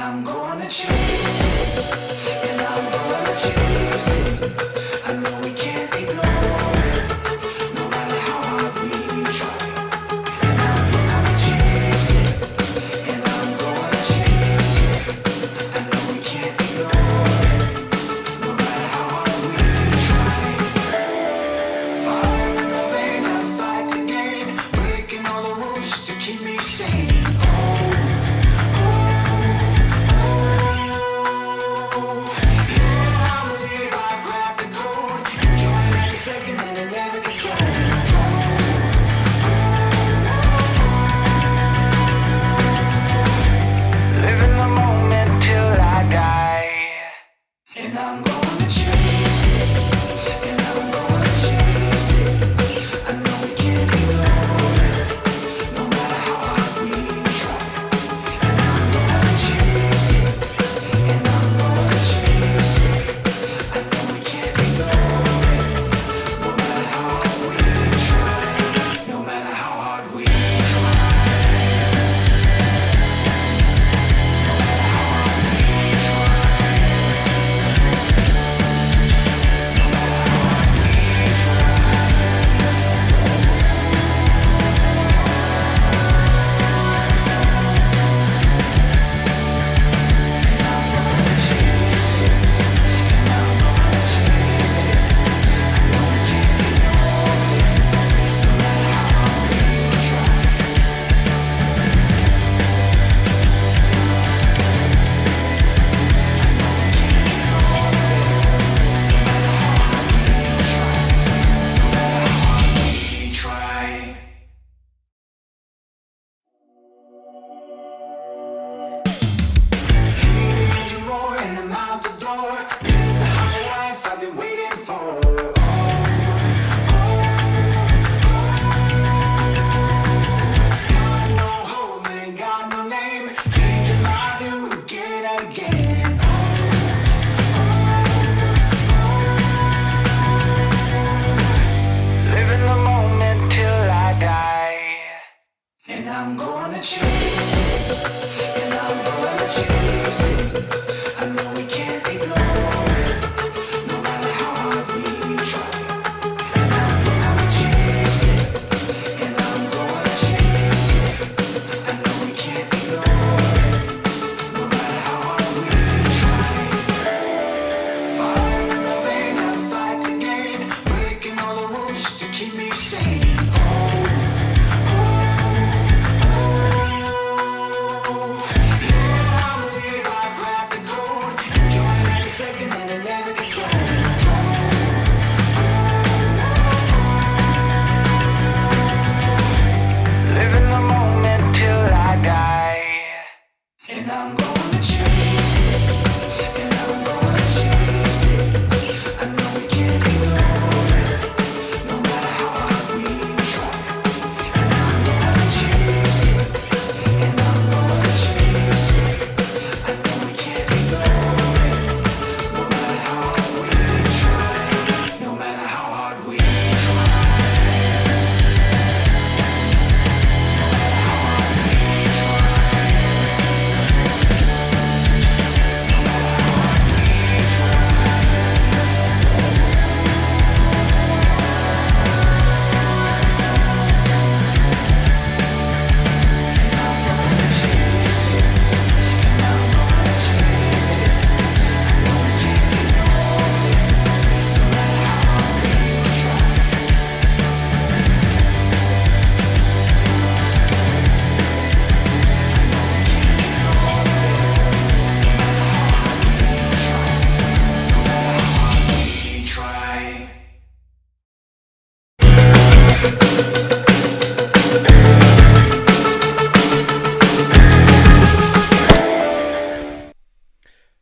I'm gonna chase it, and I'm gonna chase it. I know we can't ignore it, no matter how hard we try. And I'm gonna chase it, and I'm gonna chase it. I know we can't ignore it, no matter how hard we try. Fire in the veins, I fight to gain, breaking all the rules to keep me sane.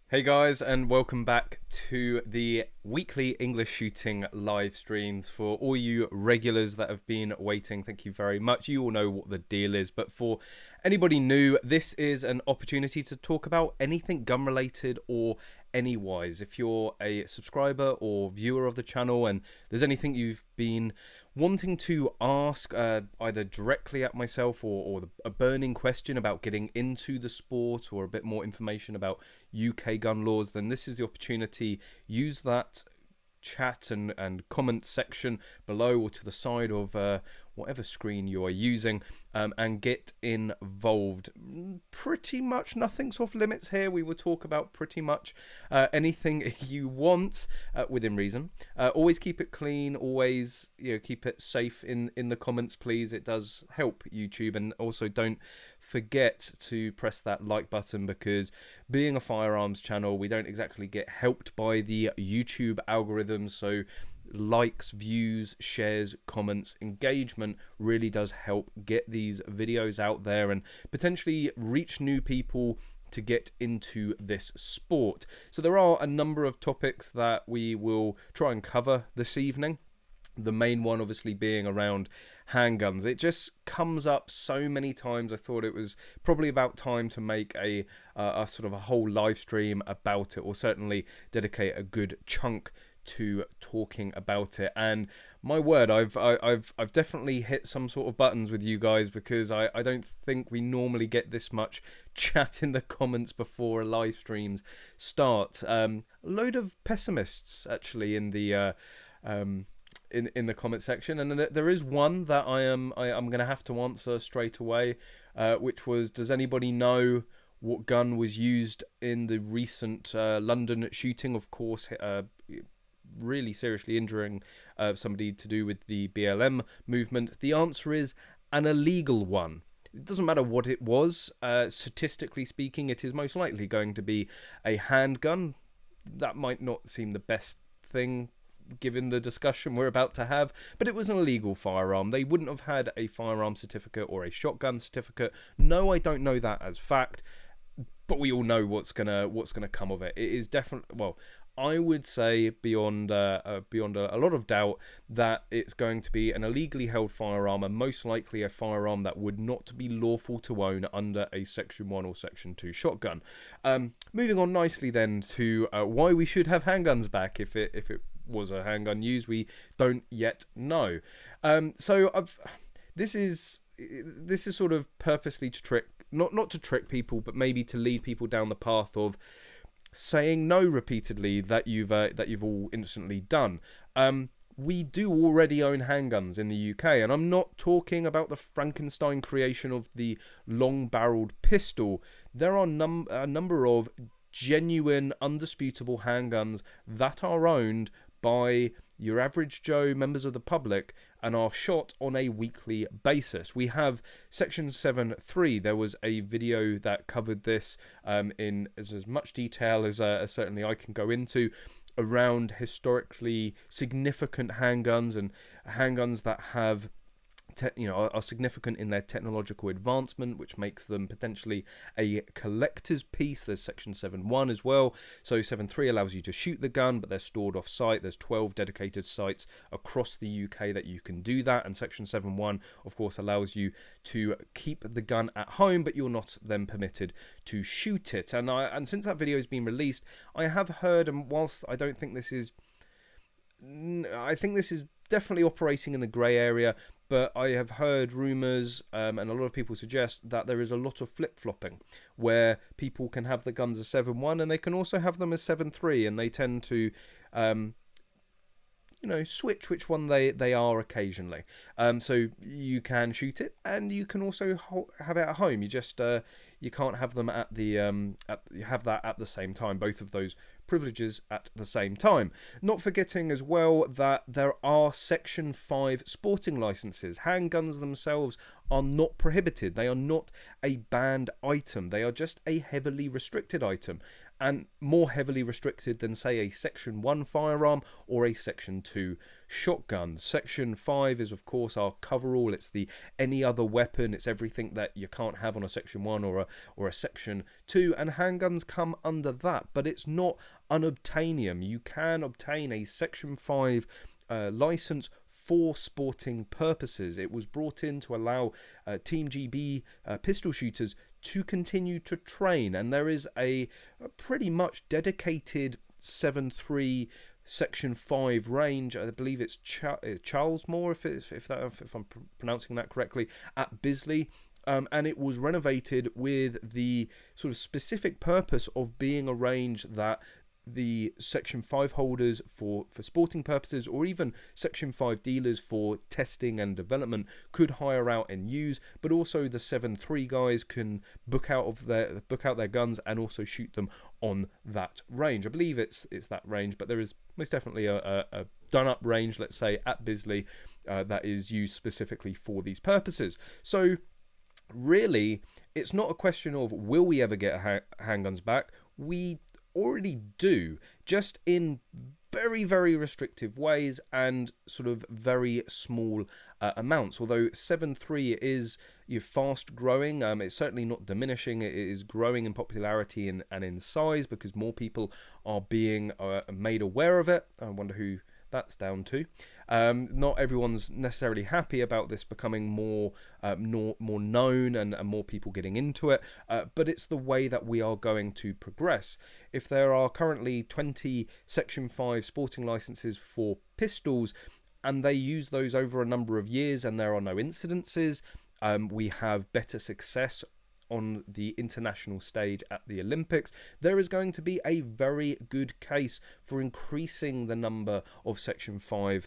Hey guys, and welcome back to the weekly English shooting live streams. For all you regulars that have been waiting, thank you very much. You all know what the deal is, but for anybody new, this is an opportunity to talk about anything gun related or any-wise. If you're a subscriber or viewer of the channel and there's anything you've been wanting to ask either directly at myself or a burning question about getting into the sport, or a bit more information about UK gun laws, then this is the opportunity. Use that chat and comment section below or to the side of whatever screen you are using, and get involved. Pretty much nothing's off limits here. We will talk about pretty much anything you want, within reason. Always keep it clean, always, you know, keep it safe in the comments, please. It does help YouTube. And also don't forget to press that like button, because being a firearms channel, we don't exactly get helped by the YouTube algorithms. So likes, views, shares, comments, engagement really does help get these videos out there and potentially reach new people to get into this sport. So there are a number of topics that we will try and cover this evening. The main one obviously being around handguns. It just comes up so many times. I thought it was probably about time to make a sort of a whole live stream about it, or certainly dedicate a good chunk to talking about it. And my word, I've definitely hit some sort of buttons with you guys, because I don't think we normally get this much chat in the comments before live streams start. Load of pessimists actually in the in the comment section, and there is one that I'm gonna have to answer straight away, which was, does anybody know what gun was used in the recent London shooting? Of course, really seriously injuring somebody to do with the BLM movement. The answer is an illegal one. It doesn't matter what it was. Statistically speaking, it is most likely going to be a handgun. That might not seem the best thing given the discussion we're about to have, but it was an illegal firearm. They wouldn't have had a firearm certificate or a shotgun certificate. No, I don't know that as fact, but we all know what's gonna come of it. It is definitely, well, I would say beyond a lot of doubt that it's going to be an illegally held firearm, and most likely a firearm that would not be lawful to own under a Section 1 or Section 2 shotgun. Moving on nicely then to why we should have handguns back if it was a handgun used. We don't yet know. This is sort of purposely to trick, not to trick people, but maybe to lead people down the path of saying no repeatedly that you've all instantly done. We do already own handguns in the UK, and I'm not talking about the Frankenstein creation of the long-barreled pistol. There are a number of genuine, undisputable handguns that are owned by your average Joe members of the public and are shot on a weekly basis. We have Section 7.3. There was a video that covered this in as much detail as certainly I can go into, around historically significant handguns and handguns that have are significant in their technological advancement, which makes them potentially a collector's piece. There's Section 7.1 as well. So 7.3 allows you to shoot the gun, but they're stored off site. There's 12 dedicated sites across the UK that you can do that. And Section 7.1, of course, allows you to keep the gun at home, but you're not then permitted to shoot it. And since that video has been released, I have heard, and whilst I don't think this is, I think this is definitely operating in the grey area, but I have heard rumours, and a lot of people suggest that there is a lot of flip-flopping, where people can have the guns as 7.1 and they can also have them as 7.3, and they tend to switch which one they are occasionally. So you can shoot it, and you can also have it at home. You just you can't have them at the have that at the same time. Both of those privileges at the same time. Not forgetting as well that there are Section 5 sporting licenses. Handguns themselves are not prohibited. They are not a banned item. They are just a heavily restricted item, and more heavily restricted than, say, a Section 1 firearm or a Section 2 shotgun. Section 5 is, of course, our coverall. It's the any other weapon. It's everything that you can't have on a Section 1 or a Section 2, and handguns come under that, but it's not unobtainium. You can obtain a Section 5 license for sporting purposes. It was brought in to allow Team GB pistol shooters to continue to train, and there is a pretty much dedicated 7.3 Section 5 range. I believe it's Charles Moore, if I'm pronouncing that correctly, at Bisley. And it was renovated with the sort of specific purpose of being a range that the Section 5 holders for sporting purposes, or even Section 5 dealers for testing and development, could hire out and use, but also the 7.3 guys can book out their guns and also shoot them on that range. I believe it's that range, but there is most definitely a done up range, let's say, at Bisley that is used specifically for these purposes. So really, it's not a question of will we ever get handguns back. We already do, just in very, very restrictive ways and sort of very small amounts. Although 7.3 is fast growing, it's certainly not diminishing. It is growing in popularity and in size because more people are being made aware of it. I wonder who that's down to. Not everyone's necessarily happy about this becoming more known and more people getting into it, but it's the way that we are going to progress. If there are currently 20 Section 5 sporting licenses for pistols and they use those over a number of years and there are no incidences, we have better success on the international stage at the Olympics, there is going to be a very good case for increasing the number of Section 5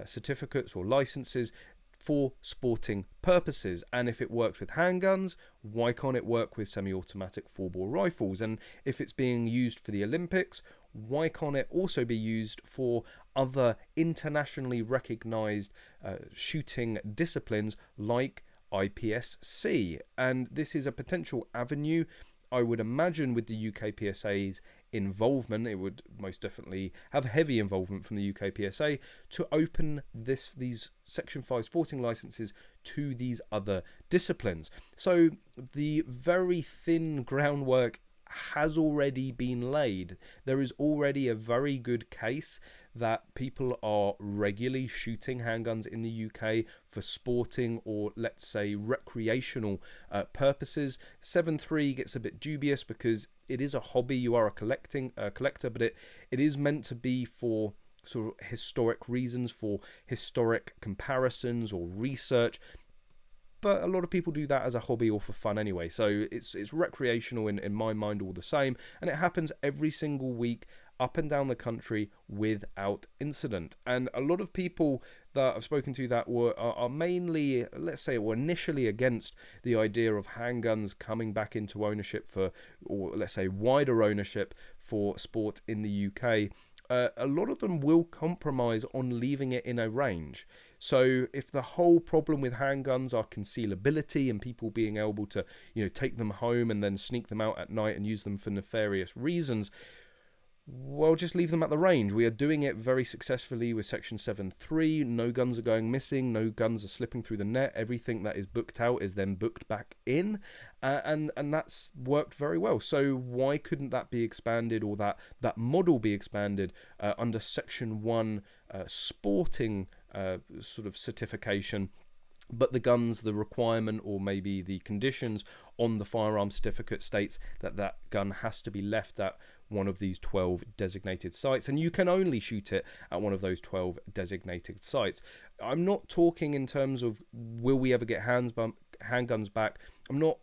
certificates or licenses for sporting purposes. And if it works with handguns, why can't it work with semi-automatic 4-bore rifles? And if it's being used for the Olympics, why can't it also be used for other internationally recognized shooting disciplines like IPSC? And this is a potential avenue. I would imagine with the UK PSA's involvement, it would most definitely have heavy involvement from the UK PSA to open these Section 5 sporting licenses to these other disciplines. So the very thin groundwork has already been laid. There is already a very good case that people are regularly shooting handguns in the UK for sporting or, let's say, recreational purposes. 7.3 gets a bit dubious because it is a hobby. You are a collector, but it is meant to be for sort of historic reasons, for historic comparisons or research. But a lot of people do that as a hobby or for fun anyway. So it's recreational in my mind all the same. And it happens every single week up and down the country without incident. And a lot of people that I've spoken to that are mainly, let's say, were initially against the idea of handguns coming back into ownership or let's say wider ownership for sport in the UK. A lot of them will compromise on leaving it in a range. So if the whole problem with handguns are concealability and people being able to, take them home and then sneak them out at night and use them for nefarious reasons, well, just leave them at the range. We are doing it very successfully with Section 7.3. No guns are going missing. No guns are slipping through the net. Everything that is booked out is then booked back in. And that's worked very well. So why couldn't that be expanded, or that model be expanded under Section 1 sporting sort of certification? But the guns, the requirement or maybe the conditions on the firearm certificate states that gun has to be left at one of these 12 designated sites, and you can only shoot it at one of those 12 designated sites. I'm not talking in terms of will we ever get handguns back. I'm not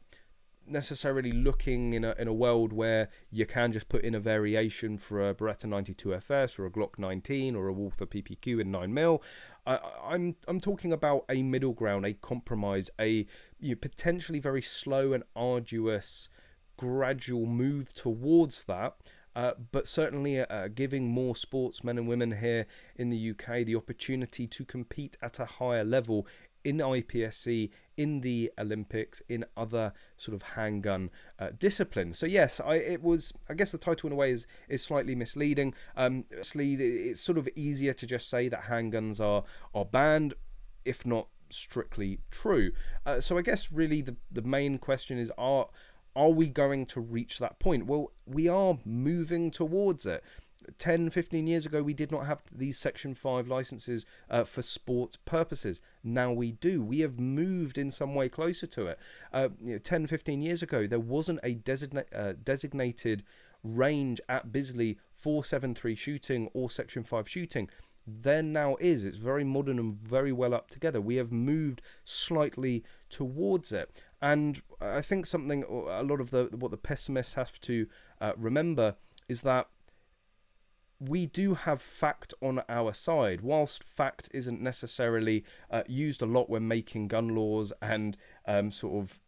necessarily looking in a world where you can just put in a variation for a Beretta 92 FS or a Glock 19 or a Walther PPQ in 9mm. I'm talking about a middle ground, a compromise, a potentially very slow and arduous gradual move towards that. But certainly giving more sportsmen and women here in the UK the opportunity to compete at a higher level in IPSC, in the Olympics, in other sort of handgun disciplines. So yes, I guess the title in a way is slightly misleading. It's sort of easier to just say that handguns are banned, if not strictly true. So I guess really the main question is, are we going to reach that point? Well, we are moving towards it. 10-15 years ago, we did not have these Section 5 licenses for sports purposes. Now we do. We have moved in some way closer to it. 10-15 years ago, there wasn't a designated range at Bisley for 7.3 shooting or Section 5 shooting. There now is. It's very modern and very well up together. We have moved slightly towards it. And I think something a lot of what the pessimists have to remember is that we do have fact on our side. Whilst fact isn't necessarily used a lot when making gun laws, and sort of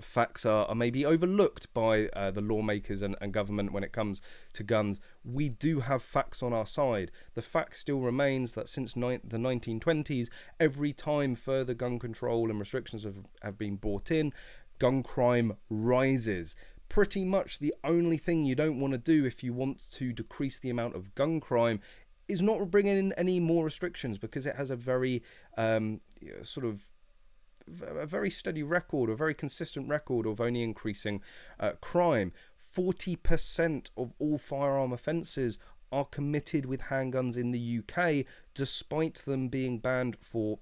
facts are maybe overlooked by the lawmakers and government when it comes to guns, we do have facts on our side. The fact still remains that since the 1920s, every time further gun control and restrictions have been brought in, gun crime rises. Pretty much the only thing you don't want to do if you want to decrease the amount of gun crime is not bring in any more restrictions, because it has a very sort of a very steady record, a very consistent record of only increasing crime. 40% of all firearm offences are committed with handguns in the UK, despite them being banned for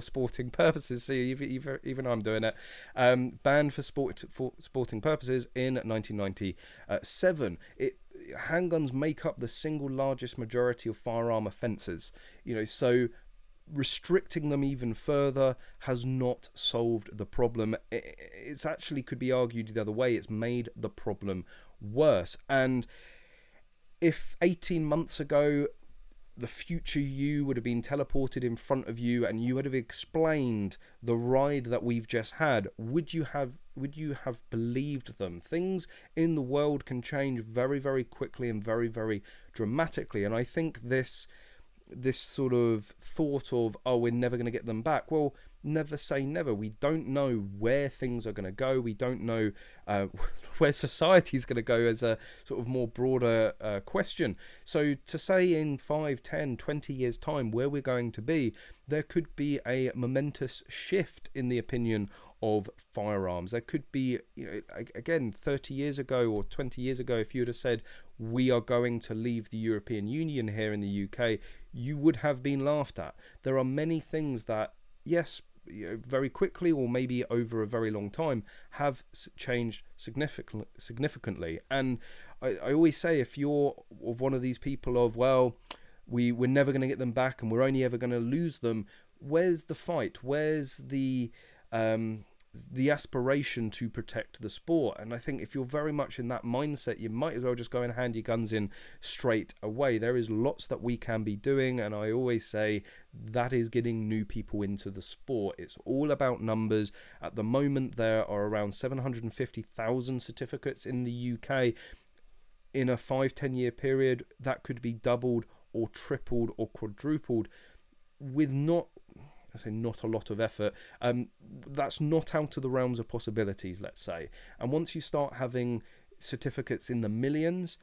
sporting purposes. So even I'm doing it. Banned for sporting purposes in 1997. Handguns make up the single largest majority of firearm offences. So restricting them even further has not solved the problem. It's actually could be argued the other way. It's made the problem worse. And if 18 months ago the future you would have been teleported in front of you and you would have explained the ride that we've just had, would you have believed them? Things in the world can change very, very quickly and very, very dramatically. And I think this sort of thought of, oh, we're never going to get them back. Well, never say never. We don't know where things are going to go. We don't know where society is going to go as a sort of more broader question. So to say in 5, 10, 20 years time where we're going to be, there could be a momentous shift in the opinion of firearms. There could be, again, 30 years ago or 20 years ago, if you would have said we are going to leave the European Union here in the UK, you would have been laughed at. There are many things that, yes, very quickly or maybe over a very long time have changed significantly. And I always say, if you're of one of these people of, well, we're never going to get them back and we're only ever going to lose them, where's the fight? Where's the aspiration to protect the sport? And I think if you're very much in that mindset, you might as well just go and hand your guns in straight away. There is lots that we can be doing, and I always say that is getting new people into the sport. It's all about numbers. At the moment there are around 750,000 certificates in the UK. In a 5-10 year period, that could be doubled or tripled or quadrupled with not a lot of effort. That's not out of the realms of possibilities, let's say. And once you start having certificates in the millions,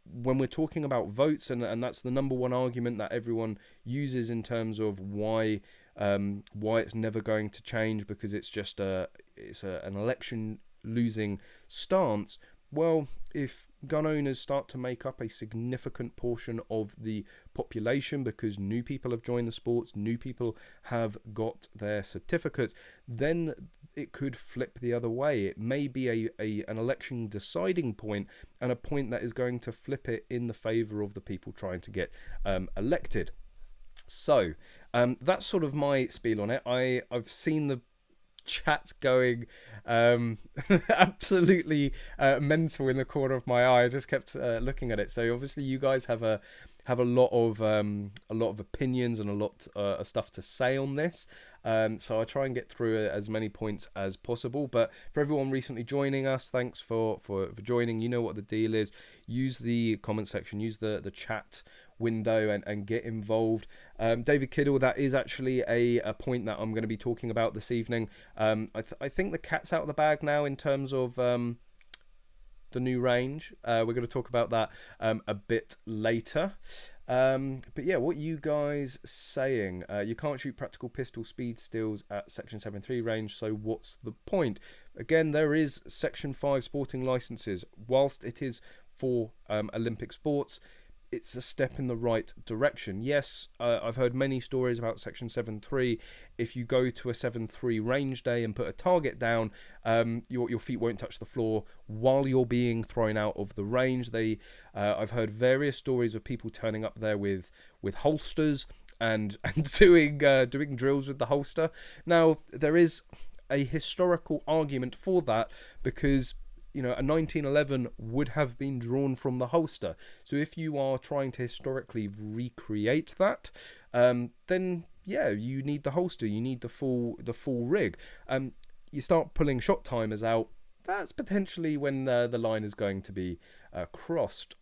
when we're talking about votes, and that's the number one argument that everyone uses in terms of why it's never going to change, because it's just an election losing stance. Well, if gun owners start to make up a significant portion of the population because new people have joined the sports, new people have got their certificates, then it could flip the other way. It may be an election deciding point, and a point that is going to flip it in the favour of the people trying to get elected. So that's sort of my spiel on it. I've seen the chat going absolutely mental in the corner of my eye. I just kept looking at it. So obviously you guys have a lot of opinions and a lot of stuff to say on this. So I try and get through as many points as possible. But for everyone recently joining us, thanks for joining. You know what the deal is. Use the comment section, use the chat window and get involved. David Kiddle, that is actually a point that I'm going to be talking about this evening. I think the cat's out of the bag now in terms of the new range. We're going to talk about that a bit later. But yeah, what are you guys saying? You can't shoot practical pistol speed stills at Section 7.3 range, so what's the point? Again, there is Section 5 sporting licenses. Whilst it is for Olympic sports, it's a step in the right direction. Yes, I've heard many stories about Section 7.3. If you go to a 7.3 range day and put a target down, your feet won't touch the floor while you're being thrown out of the range. I've heard various stories of people turning up there with holsters and doing drills with the holster. Now, there is a historical argument for that, because a 1911 would have been drawn from the holster. So if you are trying to historically recreate that, then yeah, you need the holster, you need the full rig. You start pulling shot timers out, that's potentially when the line is going to be crossed.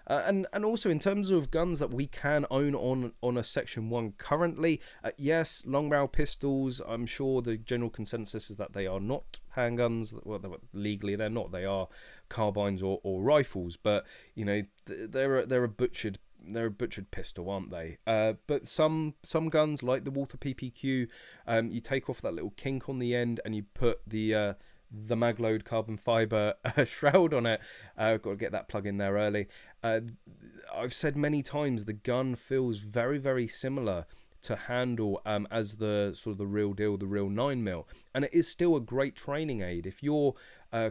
And also in terms of guns that we can own on a Section 1 currently, yes, long barrel pistols, I'm sure the general consensus is that they are not handguns. Well, legally they're not, they are carbines or rifles, but they're a butchered pistol, aren't they? But some guns, like the Walther PPQ, you take off that little kink on the end and you put the Magload carbon fiber shroud on it. Got to get that plug in there early. I've said many times the gun feels very, very similar to handle as the sort of the real deal, the real 9mm, and it is still a great training aid. If your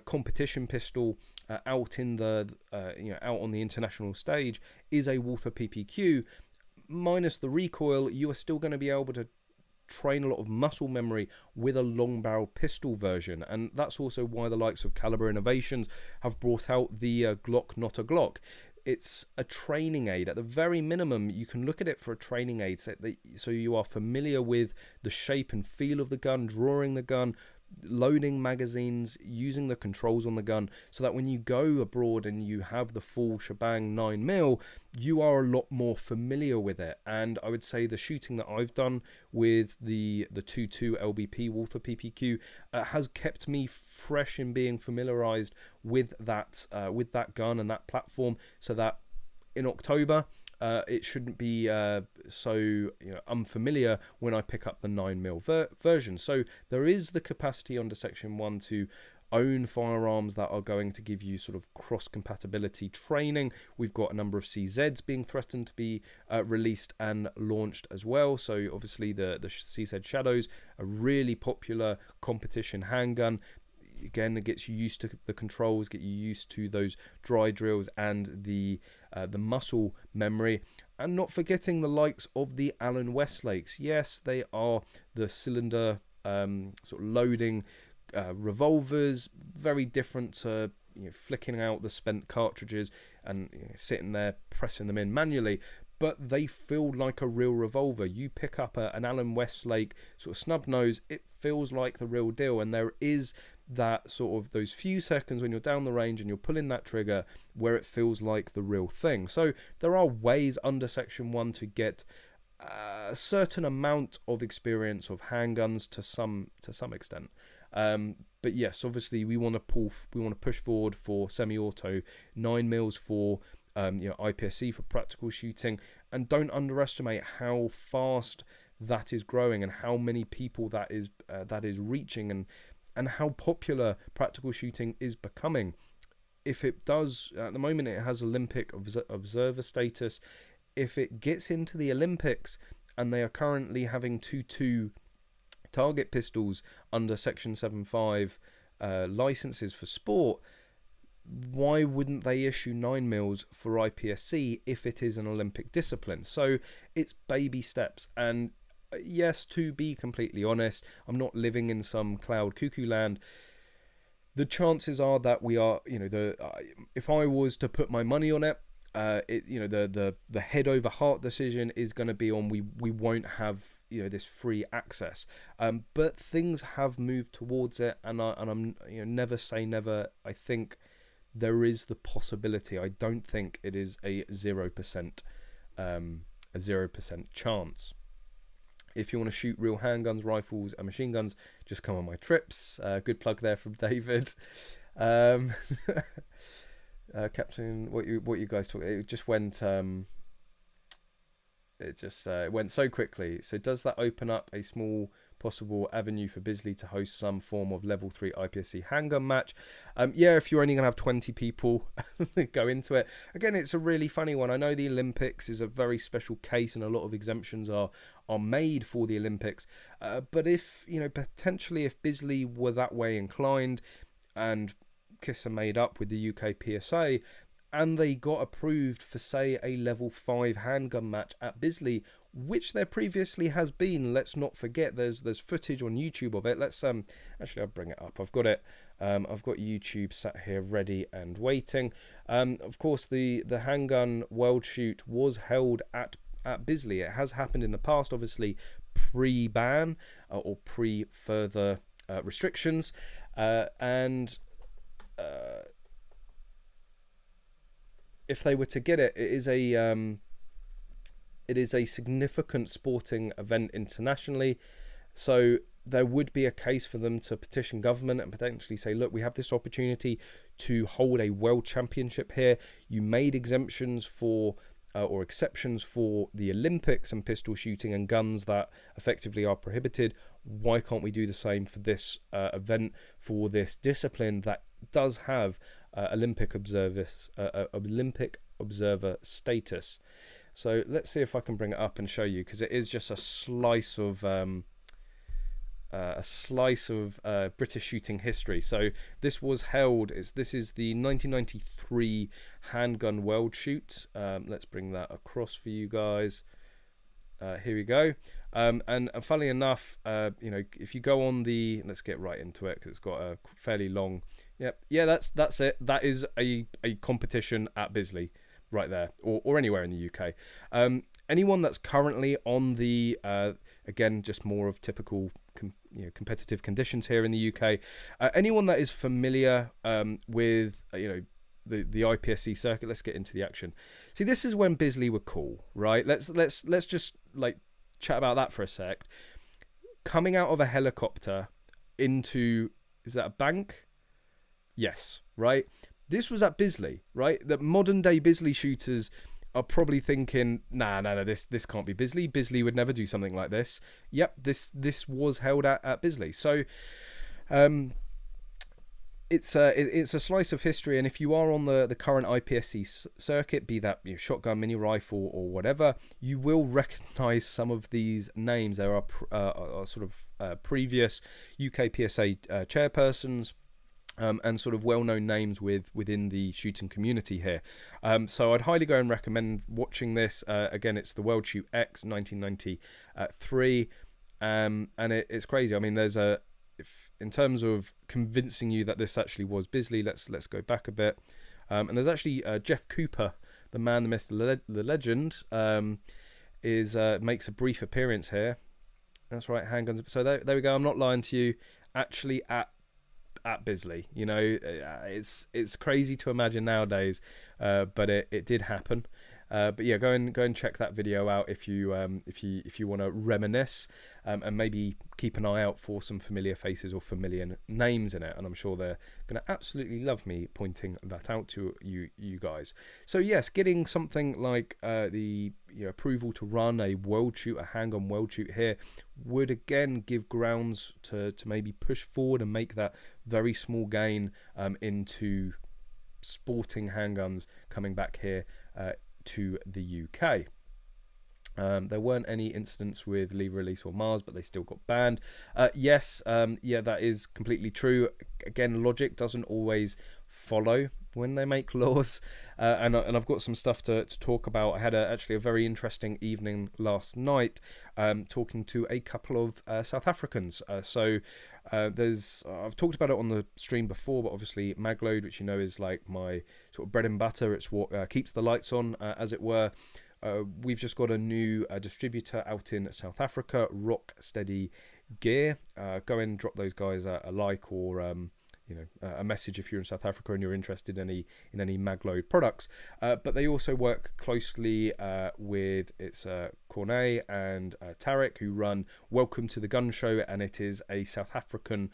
competition pistol out in the out on the international stage is a Walther PPQ, minus the recoil, you are still going to be able to train a lot of muscle memory with a long barrel pistol version. And that's also why the likes of Caliber Innovations have brought out the Glock Not a Glock. It's a training aid. At the very minimum, you can look at it for a training aid, so you are familiar with the shape and feel of the gun, drawing the gun, loading magazines, using the controls on the gun, so that when you go abroad and you have the full shebang 9mm, you are a lot more familiar with it. And I would say the shooting that I've done with the 2.2 LBP Walther PPQ has kept me fresh in being familiarized with that gun and that platform, so that in October it shouldn't be so unfamiliar when I pick up the 9mm version. So there is the capacity under Section 1 to own firearms that are going to give you sort of cross-compatibility training. We've got a number of CZs being threatened to be released and launched as well. So obviously the CZ Shadows, a really popular competition handgun. Again, it gets you used to the controls, get you used to those dry drills and the muscle memory, and not forgetting the likes of the Allen Westlakes. Yes, they are the cylinder sort of loading revolvers, very different to flicking out the spent cartridges and sitting there pressing them in manually. But they feel like a real revolver. You pick up an Allen Westlake sort of snub nose, it feels like the real deal. And there is that sort of those few seconds when you're down the range and you're pulling that trigger where it feels like the real thing. So there are ways under Section 1 to get a certain amount of experience of handguns to some extent. But yes, obviously we want to push forward for semi-auto 9mm for IPSC for practical shooting, and don't underestimate how fast that is growing and how many people that is reaching, and how popular practical shooting is becoming. If it does, at the moment it has Olympic observer status. If it gets into the Olympics, and they are currently having 2.2 target pistols under Section 7.5 licenses for sport, why wouldn't they issue 9mm for IPSC if it is an Olympic discipline? So it's baby steps. And yes, to be completely honest, I'm not living in some cloud cuckoo land. The chances are that we are, if I was to put my money on it, the head over heart decision is going to be on we won't have this free access, but things have moved towards it, and I'm never say never. I think there is the possibility. I don't think it is a 0% chance. If you want to shoot real handguns, rifles and machine guns, just come on my trips. Good plug there from David. Captain, what you guys talk? It just went. it just went so quickly. So does that open up a small possible avenue for Bisley to host some form of level 3 IPSC handgun match? Yeah, if you're only going to have 20 people go into it. Again, it's a really funny one. I know the Olympics is a very special case and a lot of exemptions are made for the Olympics. But if, you know, potentially if Bisley were that way inclined and Kissa made up with the UK PSA, and they got approved for, say, a level 5 handgun match at Bisley, which there previously has been. Let's not forget, there's footage on YouTube of it. Let's actually, I'll bring it up. I've got it. I've got YouTube sat here ready and waiting. Of course, the handgun world shoot was held at Bisley. It has happened in the past, obviously pre-ban or pre-further restrictions, and if they were to get it, it is a significant sporting event internationally. So there would be a case for them to petition government and potentially say, look, we have this opportunity to hold a world championship here. You made exemptions for or exceptions for the Olympics and pistol shooting and guns that effectively are prohibited. Why can't we do the same for this event, for this discipline that does have Olympic observer status? So let's see if I can bring it up and show you, because it is just a slice of British shooting history. So this was held. This is the 1993 handgun world shoot. Let's bring that across for you guys. Here we go. And funnily enough, you know, if you go on the, let's get right into it because it's got a fairly long. Yeah, that's it. That is a competition at Bisley, right there, or anywhere in the UK. Anyone that's currently on the again, just more of typical competitive conditions here in the UK. Anyone that is familiar with the IPSC circuit. Let's get into the action. See, this is when Bisley were cool, right? Let's just like chat about that for a sec. Coming out of a helicopter into, is that a bank? Yes, right. This was at Bisley, right? The modern day Bisley shooters are probably thinking, nah, this can't be Bisley. Bisley would never do something like this. Yep, this was held at Bisley. So, it's a slice of history, and if you are on the current IPSC circuit, be that shotgun, mini rifle, or whatever, you will recognise some of these names. There are sort of previous UK PSA chairpersons. And sort of well-known names within the shooting community here. So I'd highly go and recommend watching this. Again, it's the World Shoot X 1993, and it's crazy. I mean, there's in terms of convincing you that this actually was Bisley, let's go back a bit. And there's actually Jeff Cooper, the man, the myth, the legend, makes a brief appearance here. That's right, Handguns. So there we go. I'm not lying to you. Actually at Bisley, it's crazy to imagine nowadays, but it did happen. But yeah, go and check that video out if you want to reminisce, and maybe keep an eye out for some familiar faces or familiar names in it, and I'm sure they're going to absolutely love me pointing that out to you guys. So yes, getting something like the approval to run a world shoot, a handgun world shoot here, would again give grounds to maybe push forward and make that very small gain into sporting handguns coming back here to the UK. There weren't any incidents with Lever Release or Mars, but they still got banned. Yes, yeah, that is completely true. Again, logic doesn't always follow when they make laws, and I've got some stuff to talk about. I had actually a very interesting evening last night talking to a couple of South Africans. I've talked about it on the stream before, but obviously Magload, which is like my sort of bread and butter, it's what keeps the lights on, as it were. We've just got a new distributor out in South Africa, Rock Steady Gear. Go and drop those guys a like or a message if you're in South Africa and you're interested in any Magload products. But they also work closely with Cornet and Tarek, who run Welcome to the Gun Show, and it is a South African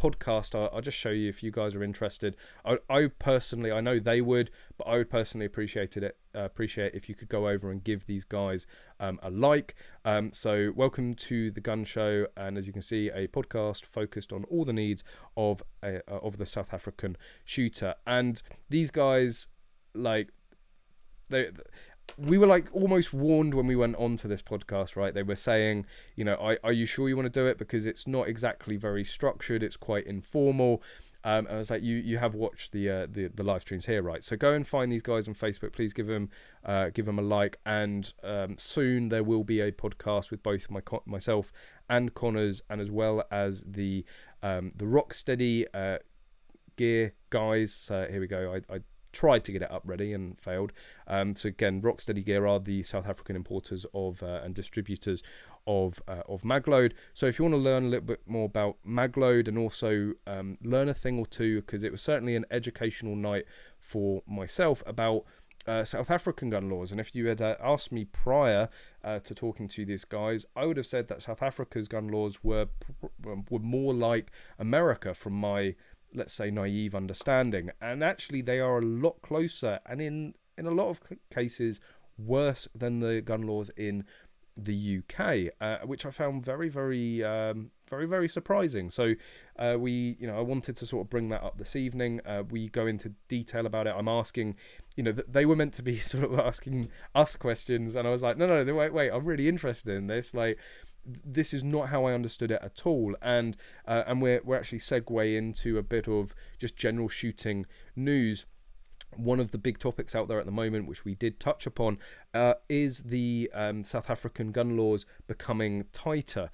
podcast. I'll just show you if you guys are interested. I personally, I know they would, but I would personally appreciate it appreciate if you could go over and give these guys a like. So welcome to the Gun Show, and as you can see, a podcast focused on all the needs of the South African shooter. And these guys, like, we were like almost warned when we went on to this podcast, right? They were saying, you know, are you sure you want to do it, because it's not exactly very structured, it's quite informal. I was like, you have watched the live streams here, right? So go and find these guys on Facebook. Please give them a like, and soon there will be a podcast with both myself and Connor's, and as well as the Rocksteady gear guys. So here we go. I tried to get it up ready and failed. So again, Rocksteady Gear are the South African importers of and distributors of Magload. So if you want to learn a little bit more about Magload, and also learn a thing or two, because it was certainly an educational night for myself about South African gun laws. And if you had asked me prior to talking to these guys, I would have said that South Africa's gun laws were more like America, from my, let's say, naive understanding. And actually they are a lot closer, and in a lot of cases worse than the gun laws in the UK, which I found very, very, very surprising. So I wanted to sort of bring that up this evening. We go into detail about it. I'm asking, they were meant to be sort of asking us questions, and I was like, no, wait, I'm really interested in this. Like, this is not how I understood it at all. And we're actually segue into a bit of just general shooting news. One of the big topics out there at the moment, which we did touch upon, is the South African gun laws becoming tighter.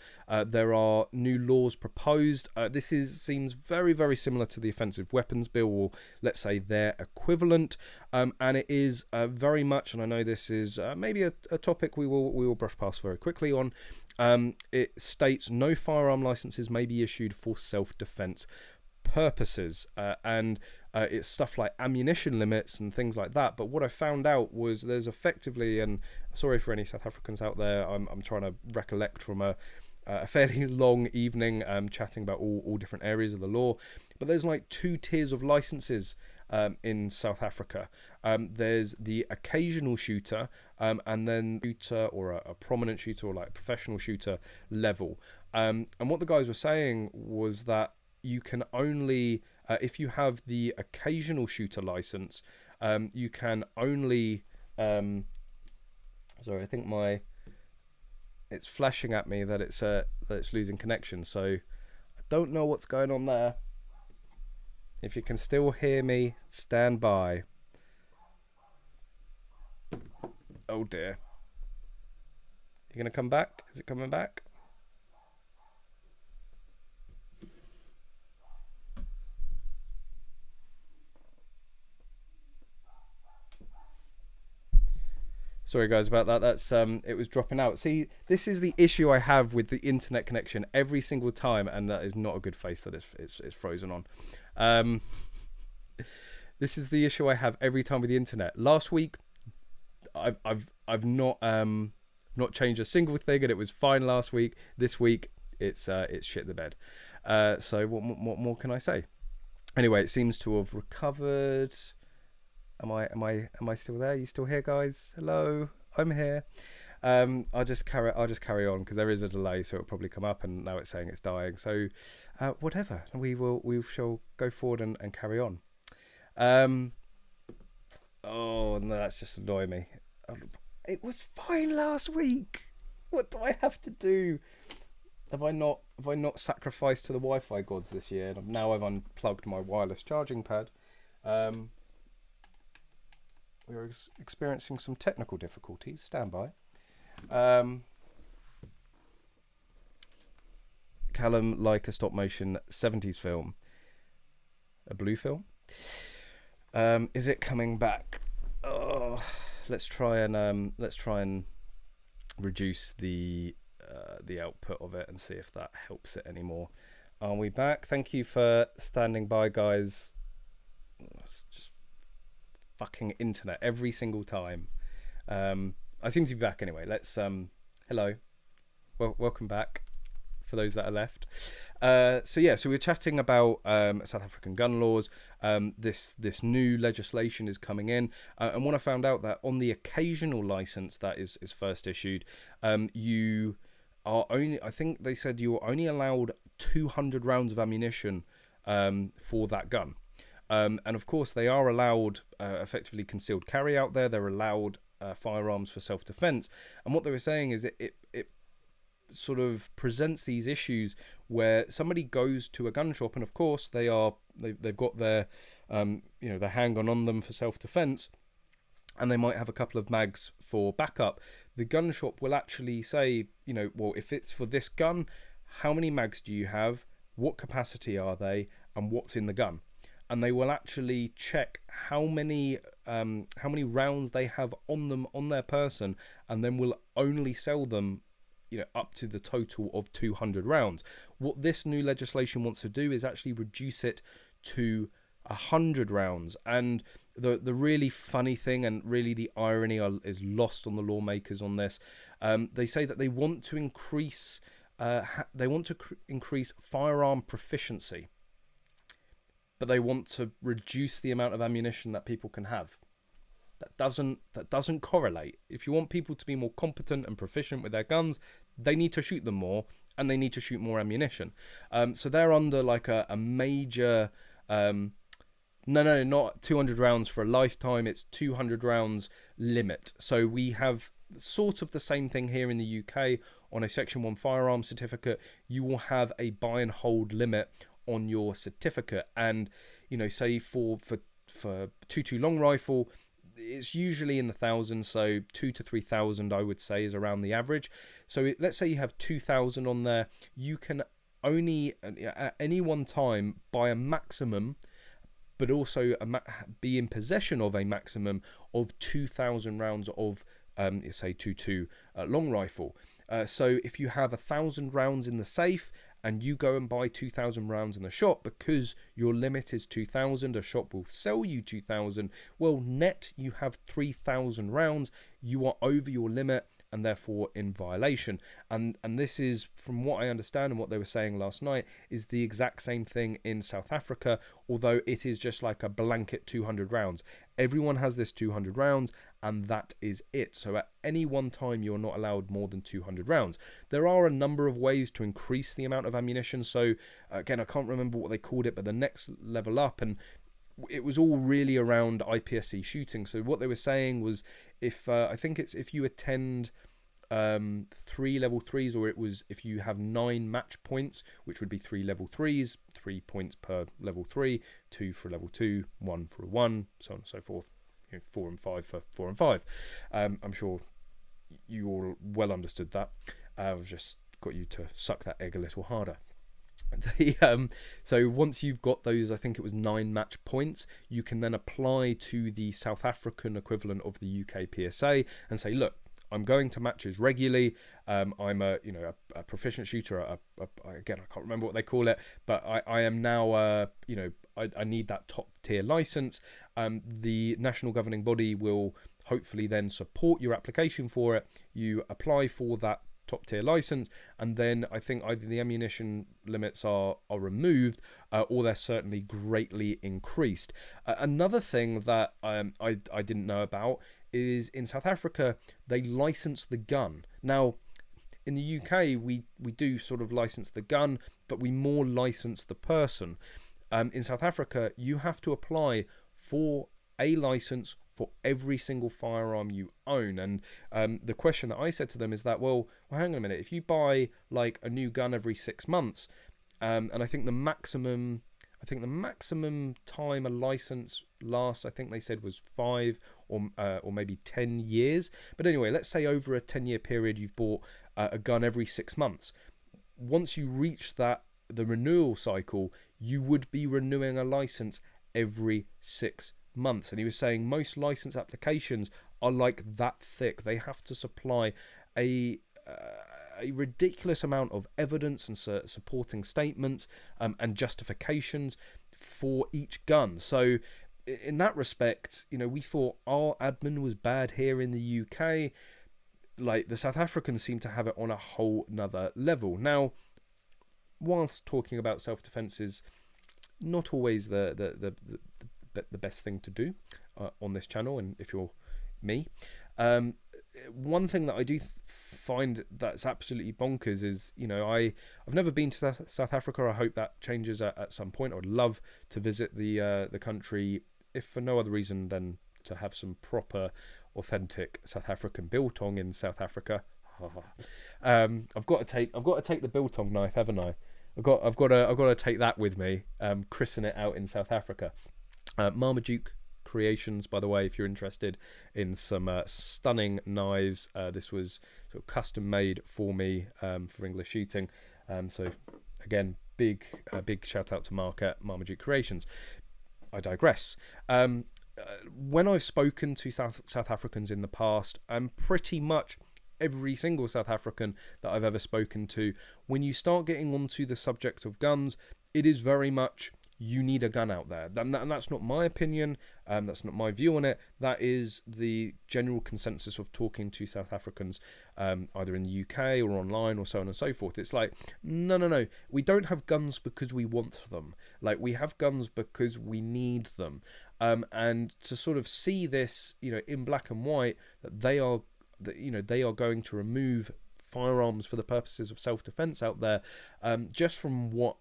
There are new laws proposed. This seems very, very similar to the offensive weapons bill, or let's say their equivalent. And it is very much, and I know this is maybe a topic we will brush past very quickly on. It states no firearm licenses may be issued for self-defense purposes, and it's stuff like ammunition limits and things like that. But what I found out was there's effectively, and sorry for any South Africans out there, I'm trying to recollect from a fairly long evening chatting about all different areas of the law, but there's like 2 tiers of licenses in South Africa. There's the occasional shooter, and then shooter, or a prominent shooter, or like professional shooter level. And what the guys were saying was that you can only, if you have the occasional shooter license, you can only, sorry, I think it's flashing at me that it's losing connection. So I don't know what's going on there. If you can still hear me, stand by. Oh dear. You gonna come back? Is it coming back? Sorry guys about that. That's it was dropping out. See, this is the issue I have with the internet connection every single time, and that is not a good face that it's frozen on. This is the issue I have every time with the internet. Last week, I've not changed a single thing, and it was fine last week. This week, it's shit the bed. So what more can I say? Anyway, it seems to have recovered. Am I still there? You still here, guys? Hello, I'm here. I'll just carry on, because there is a delay, so it'll probably come up, and now it's saying it's dying. So whatever, we shall go forward and carry on. Oh no, that's just annoying me. It was fine last week. What do I have to do? Have I not sacrificed to the Wi-Fi gods this year? And now I've unplugged my wireless charging pad. We're experiencing some technical difficulties. Stand by. Callum, like a stop motion 70s film. A blue film? Is it coming back? Oh, let's try and reduce the output of it and see if that helps it anymore. Are we back? Thank you for standing by, guys. It's just fucking internet every single time. I seem to be back anyway. Let's hello, welcome back for those that are left. So we're chatting about South African gun laws. This new legislation is coming in, and when I found out that on the occasional license that is first issued, you are only, I think they said you are only allowed 200 rounds of ammunition for that gun. And of course they are allowed effectively concealed carry out there. They're allowed firearms for self-defense. And what they were saying is that it sort of presents these issues where somebody goes to a gun shop, and of course they've got their their handgun on them for self-defense, and they might have a couple of mags for backup. The gun shop will actually say, well, if it's for this gun, how many mags do you have, what capacity are they, and what's in the gun? And they will actually check how many rounds they have on them, on their person, and then will only sell them up to the total of 200 rounds. What this new legislation wants to do is actually reduce it to 100 rounds. And the really funny thing, and really the irony is lost on the lawmakers on this, they say that they want to increase firearm proficiency, but they want to reduce the amount of ammunition that people can have. That doesn't correlate. If you want people to be more competent and proficient with their guns, they need to shoot them more, and they need to shoot more ammunition. So they're under like a major no, not 200 rounds for a lifetime, it's 200 rounds limit. So we have sort of the same thing here in the UK. On a Section 1 firearm certificate, you will have a buy and hold limit on your certificate. And say for 2.2 long rifle, it's usually in the thousands, so 2,000 to 3,000 I would say is around the average. So let's say you have 2,000 on there, you can only at any one time buy a maximum, but also be in possession of a maximum of 2,000 rounds of say 2.2 long rifle. So if you have 1,000 rounds in the safe and you go and buy 2,000 rounds in the shop, because your limit is 2,000, a shop will sell you 2,000. Well, net you have 3,000 rounds. You are over your limit and therefore in violation. And this is, from what I understand and what they were saying last night, is the exact same thing in South Africa, although it is just like a blanket 200 rounds. Everyone has this 200 rounds, and that is it. So at any one time, you're not allowed more than 200 rounds. There are a number of ways to increase the amount of ammunition. So again, I can't remember what they called it, but the next level up, and it was all really around IPSC shooting. So what they were saying was, if I think it's if you attend 3 level 3s, or it was if you have 9 match points, which would be 3 level 3s, 3 points per level 3, 2 for level 2, 1 for a 1, so on and so forth, 4 and 5 for 4 and 5. I'm sure you all well understood that. I've just got you to suck that egg a little harder. So once you've got those, I think it was 9 match points, you can then apply to the South African equivalent of the UK PSA and say, look, I'm going to matches regularly. I'm a proficient shooter. Again, I can't remember what they call it, but I am now I need that top tier license. The national governing body will hopefully then support your application for it. You apply for that top tier license, and then I think either the ammunition limits are removed, or they're certainly greatly increased. Another thing that I didn't know about is in South Africa they license the gun. Now in the UK we do sort of license the gun, but we more license the person. In South Africa you have to apply for a license for every single firearm you own. And the question that I said to them is that, well, hang on a minute, if you buy like a new gun every 6 months, and I think the maximum time a license lasts, I think they said was 5 or maybe 10 years. But anyway, let's say over a 10-year period you've bought a gun every 6 months. Once you reach the renewal cycle, you would be renewing a license every 6 months. And he was saying most license applications are like that thick. They have to supply a ridiculous amount of evidence and supporting statements and justifications for each gun. So in that respect, we thought our admin was bad here in the UK. Like the South Africans seem to have it on a whole nother level. Now whilst talking about self-defense is not always the best thing to do on this channel, and if you're me, one thing that I do find that's absolutely bonkers is, you know, I've never been to South Africa. I hope that changes at some point. I would love to visit the country, if for no other reason than to have some proper, authentic South African biltong in South Africa. I've got to take the biltong knife, haven't I? I've got to take that with me. Christen it out in South Africa. Marmaduke Creations, by the way, if you're interested in some stunning knives. This was sort of custom made for me for English shooting. So again, big shout out to Mark at Marmaduke Creations. I digress. When I've spoken to South Africans in the past, pretty much every single South African that I've ever spoken to, when you start getting onto the subject of guns, it is very much, you need a gun out there. And that's not my opinion. That's not my view on it. That is the general consensus of talking to South Africans, either in the UK or online or so on and so forth. It's like, no. We don't have guns because we want them. Like, we have guns because we need them. And to sort of see this, you know, in black and white, that they are going to remove firearms for the purposes of self-defense out there, just from what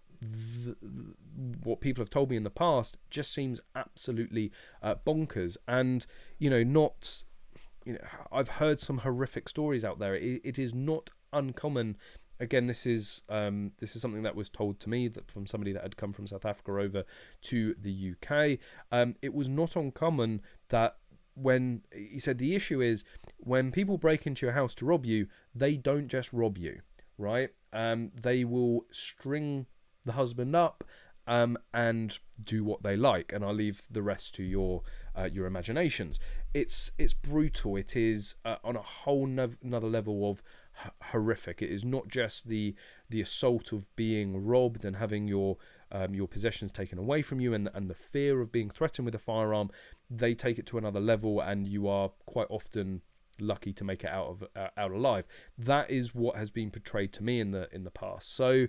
people have told me in the past, just seems absolutely bonkers. And I've heard some horrific stories out there. It is not uncommon. Again, this is something that was told to me from somebody that had come from South Africa over to the UK. It was not uncommon that, when he said, the issue is when people break into your house to rob you, they don't just rob you, right? They will string the husband up and do what they like, and I'll leave the rest to your imaginations. It's brutal. It is on a whole another level of horrific. It is not just the assault of being robbed and having your possessions taken away from you, and the fear of being threatened with a firearm. They take it to another level, and you are quite often lucky to make it out alive. That is what has been portrayed to me in the past. So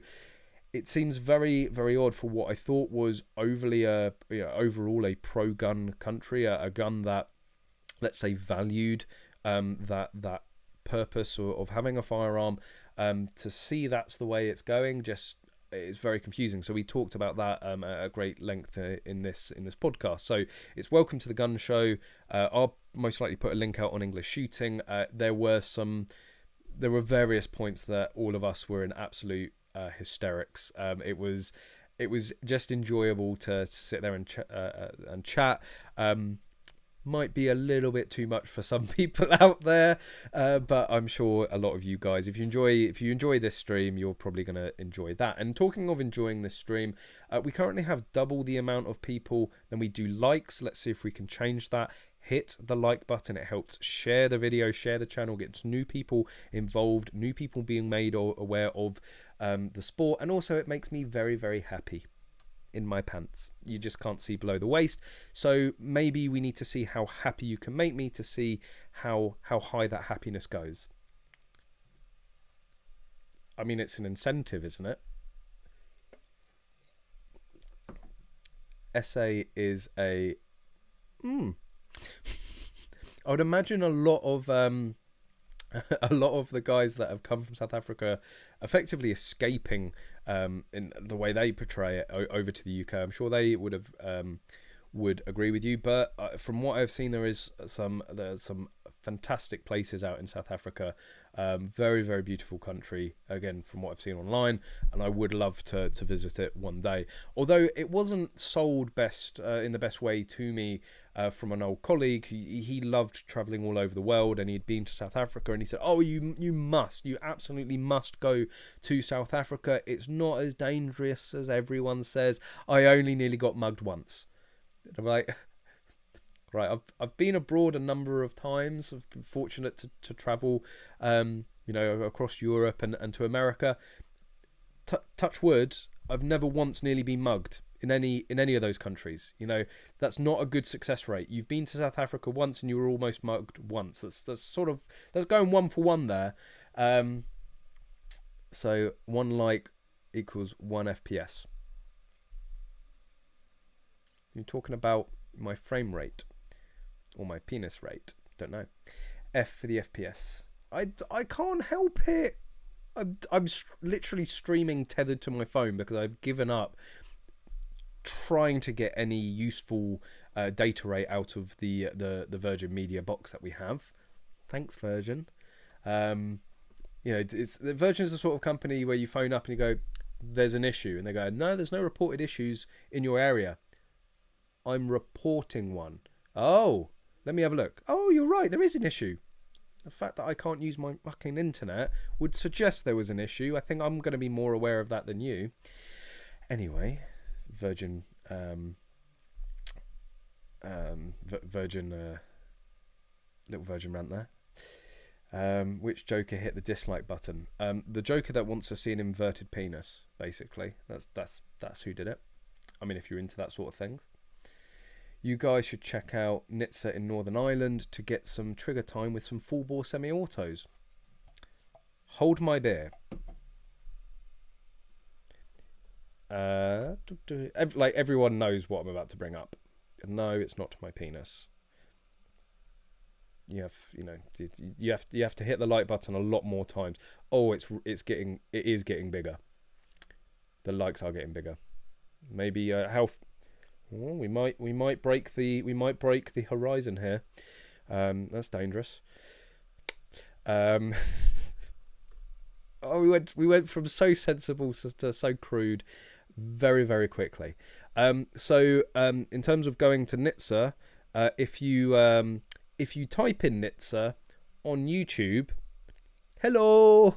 it seems very, very odd for what I thought was overly overall a pro-gun country, a gun that, let's say, valued that purpose of having a firearm. To see that's the way it's going, just it's very confusing. So we talked about that at great length in this podcast. So it's Welcome to the Gun Show. I'll most likely put a link out on English Shooting. There were various points that all of us were in absolute hysterics. It was just enjoyable to sit there and chat. Might be a little bit too much for some people out there, but I'm sure a lot of you guys, if you enjoy this stream, you're probably going to enjoy that. And talking of enjoying this stream, we currently have double the amount of people than we do likes. Let's see if we can change that. Hit the like button. It helps share the video, share the channel, gets new people involved, new people being made aware of the sport, and also it makes me very, very happy in my pants. You just can't see below the waist, so maybe we need to see how happy you can make me to see how high that happiness goes. I mean, it's an incentive, isn't it? SA is a I would imagine a lot of the guys that have come from South Africa effectively escaping in the way they portray it over to the UK. I'm sure they would agree with you, but from what I've seen, there's some fantastic places out in South Africa. Very, very beautiful country, again, from what I've seen online, and I would love to visit it one day. Although it wasn't sold in the best way to me from an old colleague. He loved traveling all over the world, and he'd been to South Africa, and he said, oh, you absolutely must go to South Africa. It's not as dangerous as everyone says. I only nearly got mugged once. And I'm like, right, I've been abroad a number of times. I've been fortunate to travel, across Europe and to America. Touch wood, I've never once nearly been mugged in any of those countries. That's not a good success rate. You've been to South Africa once and you were almost mugged once. That's going 1 for 1 there. So one like equals 1 FPS. You're talking about my frame rate or my penis rate? Don't know. F for the FPS. I can't help it. I'm literally streaming tethered to my phone because I've given up trying to get any useful data rate out of the Virgin Media box that we have. Thanks, Virgin. You know, the Virgin is the sort of company where you phone up and you go, "There's an issue," and they go, "No, there's no reported issues in your area." I'm reporting one. Oh, let me have a look. Oh, you're right, there is an issue. The fact that I can't use my fucking internet would suggest there was an issue. I think I'm going to be more aware of that than you. Anyway, Virgin, little Virgin rant there. Which Joker hit the dislike button? The Joker that wants to see an inverted penis, basically. That's who did it. I mean, if you're into that sort of thing. You guys should check out Nitsa in Northern Ireland to get some trigger time with some full bore semi-autos. Hold my beer. Like everyone knows what I'm about to bring up. No, it's not my penis. You have to hit the like button a lot more times. Oh, it is getting bigger. The likes are getting bigger. Maybe how. Oh, we might break the horizon here. That's dangerous. Oh, we went from so sensible to so crude very, very quickly. So in terms of going to Nitsa, if you type in Nitsa on YouTube, hello,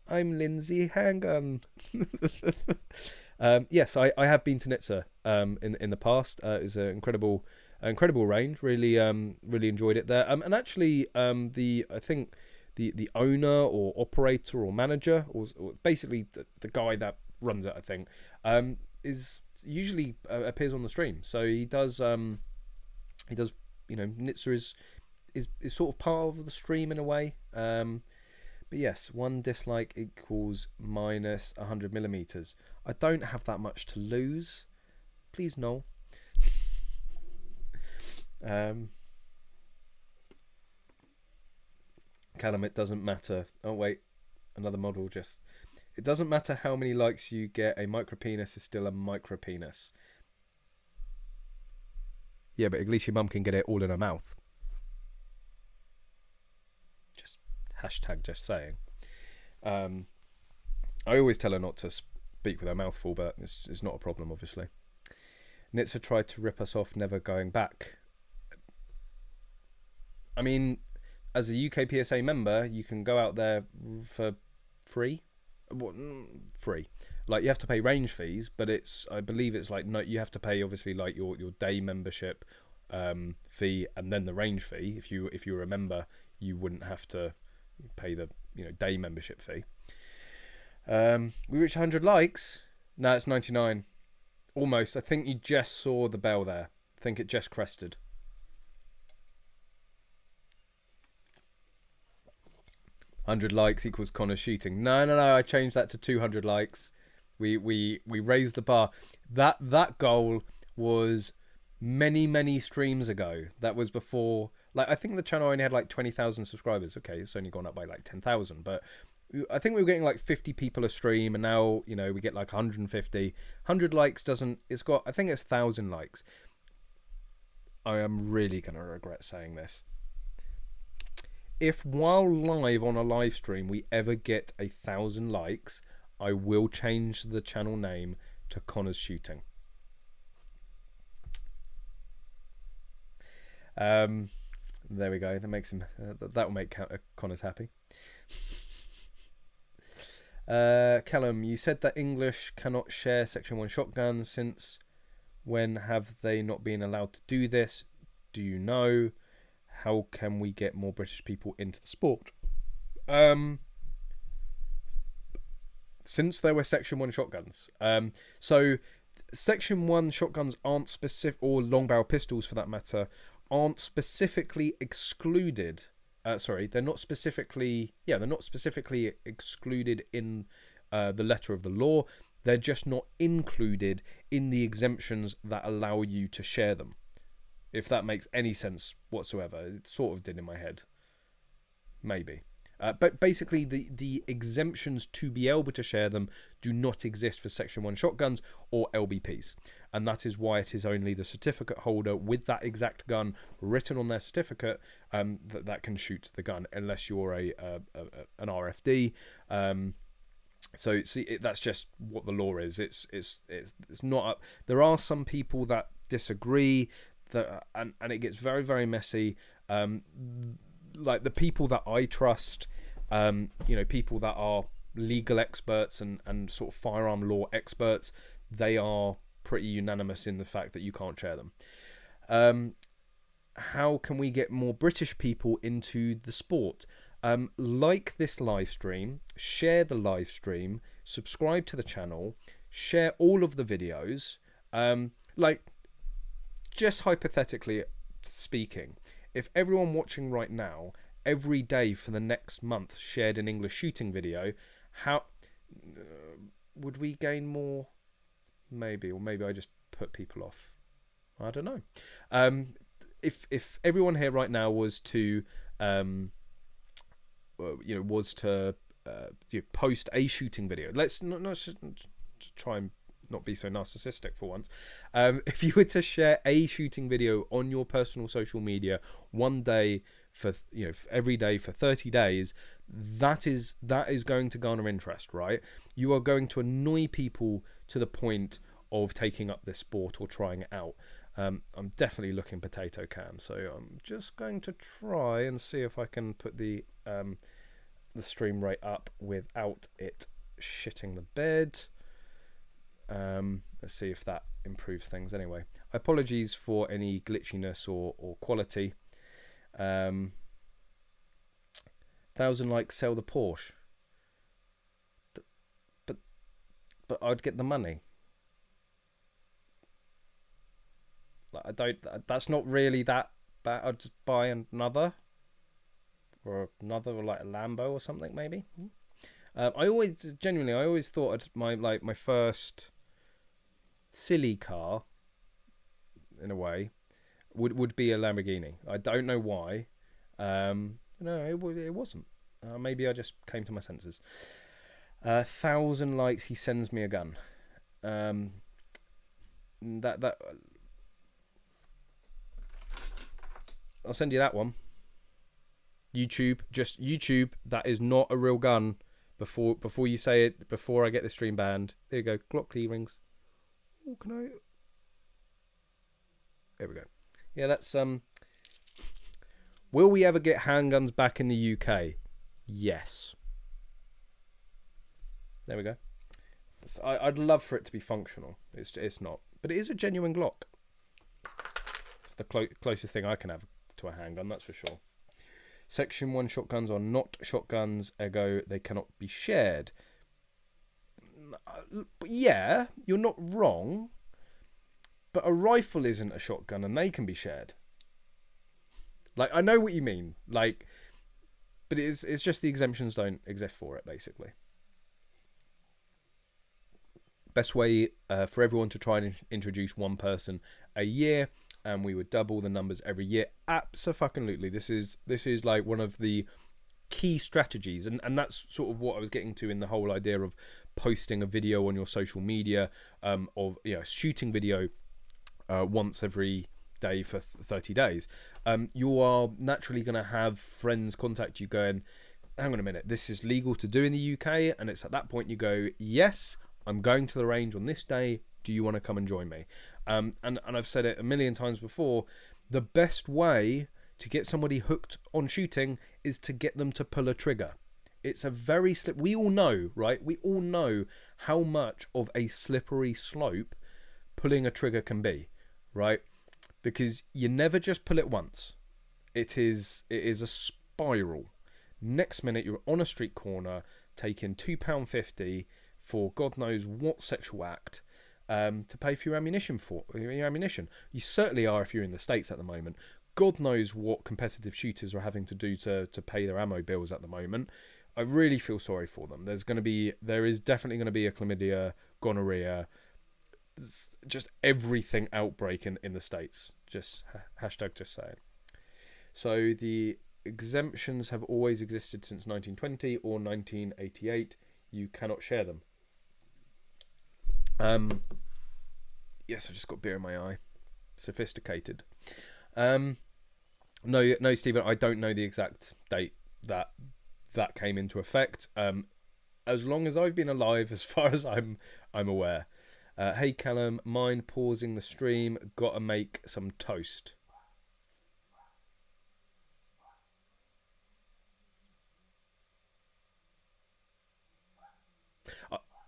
I'm Lindsay Handgun. Yes, I have been to Nitsa in the past. It was an incredible range. Really enjoyed it there. And actually, I think the owner or operator or manager or basically the guy that runs it, I think, is usually appears on the stream. So he does. You know, Nitsa is sort of part of the stream in a way. But yes, 1 dislike equals minus 100 millimeters. I don't have that much to lose. Please, no. Callum, it doesn't matter. Oh, wait. Another model just... It doesn't matter how many likes you get. A micropenis is still a micropenis. Yeah, but at least your mum can get it all in her mouth. Just saying. I always tell her not to speak with her mouth full, but it's not a problem, obviously. Nitsa tried to rip us off, never going back. I mean, as a UK PSA member, you can go out there for free. What? Free. Like, you have to pay range fees, but I believe it's like, no, you have to pay obviously like your day membership fee and then the range fee. If you were a member, you wouldn't have to pay the day membership fee. We reached 100 likes. No, it's 99. Almost. I think you just saw the bell there. I think it just crested. $100 likes equals Connor's shooting. No. I changed that to 200 likes. We raised the bar. That goal was many streams ago. That was before. Like, I think the channel only had like 20,000 subscribers. Okay, it's only gone up by like 10,000, but I think we were getting like 50 people a stream, and now we get like 150. 100 likes doesn't. It's got. I think it's 1,000 likes. I am really gonna regret saying this. If while live on a live stream we ever get 1,000 likes, I will change the channel name to Connor's Shooting. There we go. That makes him. That will make Connors happy. Callum, you said that English cannot share Section 1 shotguns. Since when have they not been allowed to do this? Do you know? How can we get more British people into the sport? Since there were Section 1 shotguns. So Section 1 shotguns aren't specific, or long barrel pistols for that matter, aren't specifically excluded. Sorry, they're not specifically excluded in the letter of the law. They're just not included in the exemptions that allow you to share them. If that makes any sense whatsoever. It sort of did in my head. Maybe. But basically, the exemptions to be able to share them do not exist for Section 1 shotguns or LBPs. And that is why it is only the certificate holder with that exact gun written on their certificate that can shoot the gun, unless you're an RFD. So see, that's just what the law is. It's not up. There are some people that disagree, and it gets very, very messy. Like the people that I trust, people that are legal experts and sort of firearm law experts, they are pretty unanimous in the fact that you can't share them. How can we get more British people into the sport? Like this live stream, share the live stream, subscribe to the channel, share all of the videos. Like, just hypothetically speaking, if everyone watching right now, every day for the next month, shared an English shooting video, how would we gain more? Maybe, or maybe I just put people off. I don't know. If everyone here right now was to post a shooting video, let's not try and not be so narcissistic for once. If you were to share a shooting video on your personal social media one day for every day for 30 days, that is going to garner interest, right? You are going to annoy people to the point of taking up this sport or trying it out. I'm definitely looking potato cam, so I'm just going to try and see if I can put the stream rate up without it shitting the bed. Let's see if that improves things. Anyway, apologies for any glitchiness or quality. 1,000 likes, sell the Porsche. But I'd get the money. Like, I don't. That's not really that bad. I'd just buy another, or like a Lambo or something maybe. I always thought my first silly car, in a way, would be a Lamborghini. I don't know why. No, it wasn't. Maybe I just came to my senses. 1,000 likes, he sends me a gun. That I'll send you that one. YouTube, that is not a real gun. Before you say it, before I get the stream banned. There you go, Glock key rings. Oh, can I? There we go. Yeah, that's Will we ever get handguns back in the UK? Yes. There we go. I'd love for it to be functional. It's not, but it is a genuine Glock. It's the closest thing I can have to a handgun, that's for sure. Section 1 shotguns are not shotguns, ergo they cannot be shared. Yeah, you're not wrong, but a rifle isn't a shotgun and they can be shared. Like, I know what you mean, like, but it's just the exemptions don't exist for it, basically. Best way for everyone to try and introduce one person a year, and we would double the numbers every year. Absolutely. This is like one of the key strategies, and that's sort of what I was getting to in the whole idea of posting a video on your social media, of shooting video once every day for 30 days. You are naturally going to have friends contact you going, hang on a minute, this is legal to do in the UK, and it's at that point you go, yes, I'm going to the range on this day, do you want to come and join me? And I've said it a million times before, the best way to get somebody hooked on shooting is to get them to pull a trigger. It's a very we all know, right? We all know how much of a slippery slope pulling a trigger can be, right? Because you never just pull it once. It is a spiral. Next minute you're on a street corner taking £2.50 for God knows what sexual act to pay for your ammunition. You certainly are if you're in the States at the moment. God knows what competitive shooters are having to do to pay their ammo bills at the moment. I really feel sorry for them. There is definitely going to be a chlamydia, gonorrhea, just everything outbreak in the States. Just hashtag just saying. So the exemptions have always existed since 1920 or 1988. You cannot share them. Yes, I just got beer in my eye. Sophisticated. No, Stephen, I don't know the exact date that came into effect. As long as I've been alive, as far as I'm aware. Hey Callum, mind pausing the stream? Gotta make some toast.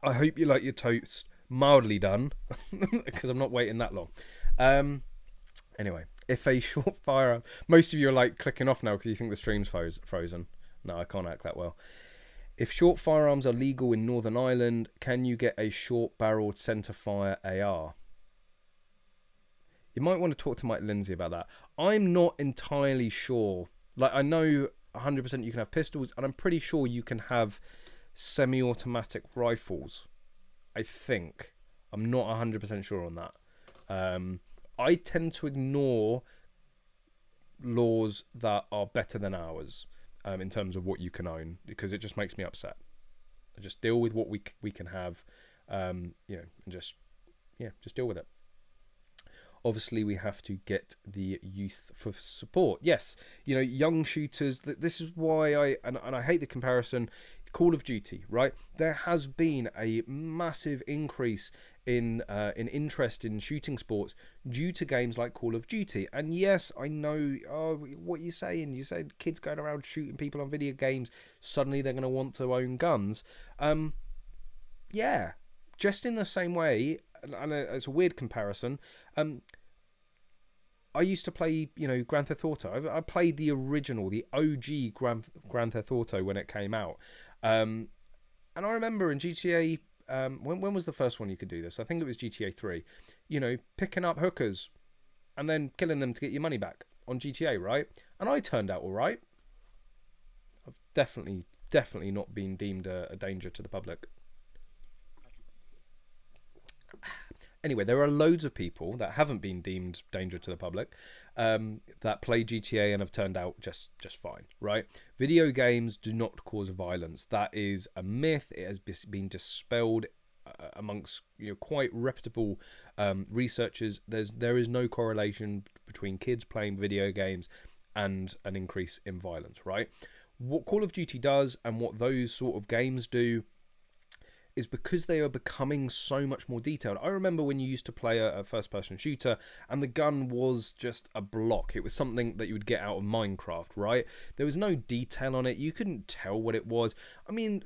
I hope you like your toast mildly done, because I'm not waiting that long. Anyway, if a short firearm... Most of you are like clicking off now because you think the stream's frozen. No, I can't act that well. If short firearms are legal in Northern Ireland, can you get a short-barreled centre-fire AR? You might want to talk to Mike Lindsay about that. I'm not entirely sure. Like, I know 100% you can have pistols, and I'm pretty sure you can have semi-automatic rifles. I think. I'm not 100% sure on that. I tend to ignore laws that are better than ours in terms of what you can own, because it just makes me upset. I just deal with what we can have, and just deal with it. Obviously, we have to get the youth for support. Yes, young shooters. This is why I hate the comparison. Call of Duty, right? There has been a massive increase in interest in shooting sports due to games like Call of Duty. And yes, I know what you're saying. You said kids going around shooting people on video games, suddenly they're going to want to own guns. Yeah, just in the same way, and it's a weird comparison. I used to play, Grand Theft Auto. I played the original, the OG Grand Theft Auto when it came out. And I remember in GTA, when was the first one you could do this? I think it was GTA 3. Picking up hookers and then killing them to get your money back on GTA, right? And I turned out all right. I've definitely not been deemed a danger to the public. Anyway, there are loads of people that haven't been deemed danger to the public that play GTA and have turned out just fine, right? Video games do not cause violence. That is a myth. It has been dispelled amongst quite reputable researchers. There is no correlation between kids playing video games and an increase in violence, right? What Call of Duty does and what those sort of games do is because they are becoming so much more detailed. I remember when you used to play a first-person shooter and the gun was just a block. It was something that you would get out of Minecraft, right? There was no detail on it. You couldn't tell what it was. I mean,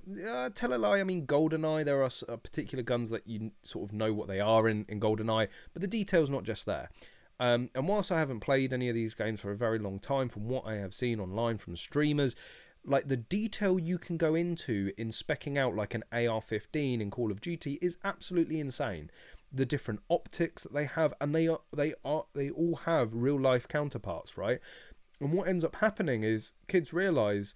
tell a lie. I mean, GoldenEye, there are particular guns that you sort of know what they are in GoldenEye, but the detail's not just there. And whilst I haven't played any of these games for a very long time, from what I have seen online from streamers, like the detail you can go into in speccing out like an AR-15 in Call of Duty is absolutely insane. The different optics that they have, and they all have real life counterparts, right? And what ends up happening is kids realize,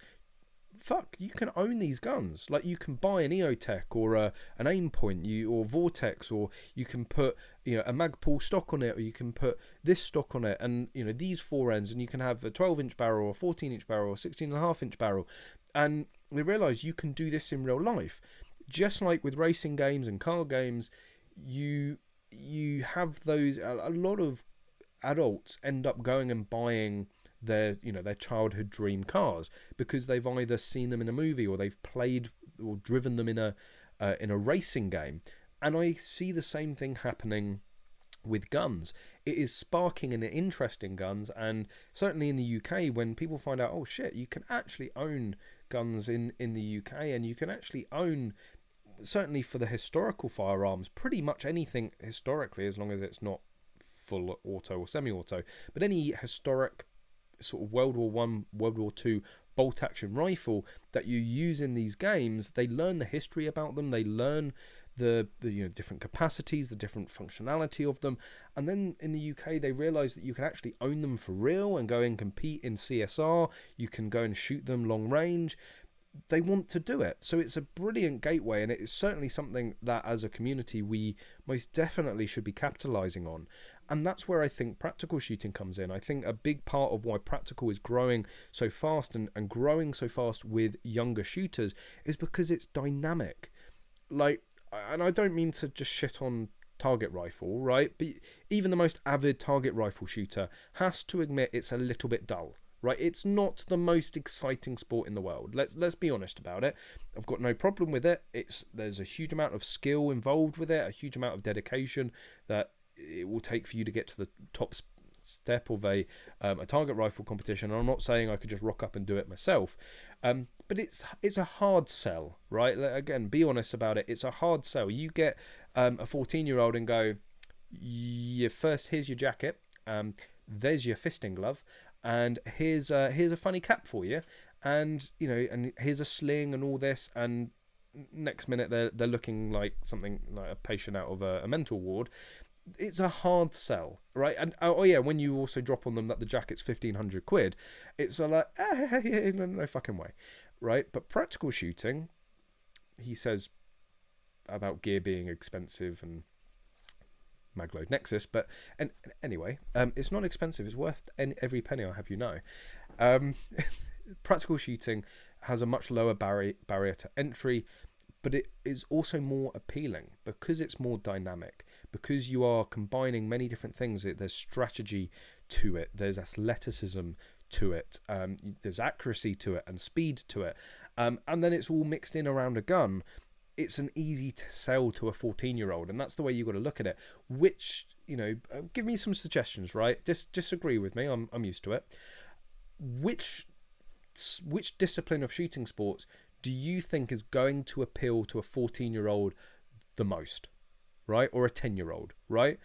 fuck, you can own these guns. Like, you can buy an EOTech or an aim point, or Vortex, or you can put a Magpul stock on it, or you can put this stock on it, and these four ends, and you can have a 12-inch barrel, or 14-inch barrel, or 16.5-inch barrel. And they realize you can do this in real life. Just like with racing games and car games, you have those. A lot of adults end up going and buying their childhood dream cars because they've either seen them in a movie, or they've played or driven them in a racing game. And I see the same thing happening with guns. It is sparking an interest in guns, and certainly in the UK, when people find out, oh shit, you can actually own guns in the UK, and you can actually own, certainly for the historical firearms, pretty much anything historically, as long as it's not full auto or semi-auto, but any historic sort of World War I, World War II bolt action rifle that you use in these games, they learn the history about them, they learn the different capacities, the different functionality of them, and then in the UK they realize that you can actually own them for real and go and compete in CSR. You can go and shoot them long range. they want to do it. So it's a brilliant gateway, and it is certainly something that as a community we most definitely should be capitalizing on. And that's where I think practical shooting comes in. I think a big part of why practical is growing so fast and growing so fast with younger shooters is because it's dynamic. Like, and I don't mean to just shit on target rifle, right? But even the most avid target rifle shooter has to admit it's a little bit dull. Right, it's not the most exciting sport in the world. Let's be honest about it. I've got no problem with it. There's a huge amount of skill involved with it, a huge amount of dedication that it will take for you to get to the top step of a target rifle competition. And I'm not saying I could just rock up and do it myself, but it's a hard sell, right? Again, be honest about it. It's a hard sell. You get a 14-year-old and go, here's your jacket. There's your fisting glove. And here's a funny cap for you, and and here's a sling and all this, and next minute they're looking like something like a patient out of a mental ward. It's a hard sell, right? And when you also drop on them that the jacket's £1,500, it's like no fucking way, right? But practical shooting, he says about gear being expensive and Magload Nexus, but anyway, it's not expensive. It's worth every penny, I'll have you know. Practical shooting has a much lower barrier to entry, but it is also more appealing because it's more dynamic, because you are combining many different things. There's strategy to it, there's athleticism to it, there's accuracy to it and speed to it, and then it's all mixed in around a gun. It's an easy to sell to a 14-year-old, and that's the way you got to look at it. Which, give me some suggestions, right? Disagree with me. I'm used to it. Which discipline of shooting sports do you think is going to appeal to a 14-year-old the most, right? Or a 10-year-old, right?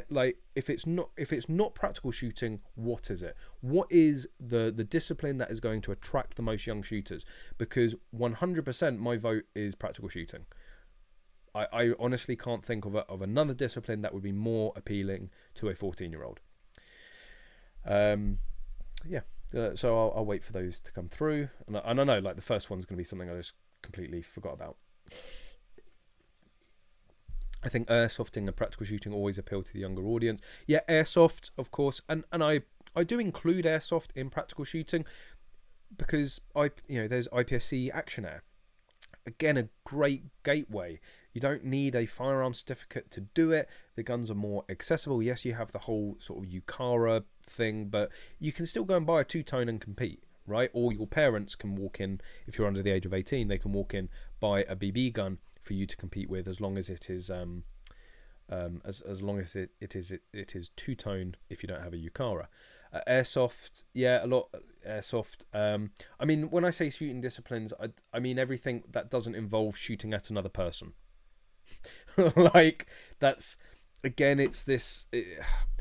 Like, if it's not practical shooting, what is it? What is the discipline that is going to attract the most young shooters? Because 100% my vote is practical shooting. I honestly can't think of another discipline that would be more appealing to a 14-year-old. So I'll wait for those to come through, and I know like the first one's going to be something I just completely forgot about. I think airsofting and practical shooting always appeal to the younger audience. Yeah, airsoft, of course, and I do include airsoft in practical shooting because there's IPSC Action Air. Again, a great gateway. You don't need a firearm certificate to do it. The guns are more accessible. Yes, you have the whole sort of UCARA thing, but you can still go and buy a two-tone and compete, right? Or your parents can walk in, if you're under the age of 18, they can walk in, buy a BB gun for you to compete with, as long as it is as long as it is two-tone if you don't have a UCARA. Airsoft, yeah, a lot airsoft. I mean, when I say shooting disciplines, I mean everything that doesn't involve shooting at another person. Like, that's, again, it's this.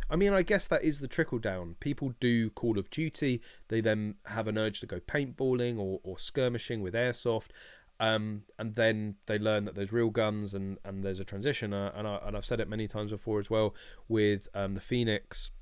I mean, I guess that is the trickle down. People do Call of Duty, they then have an urge to go paintballing or skirmishing with airsoft. And then they learn that there's real guns and there's a transition. And I've said it many times before as well with the Phoenix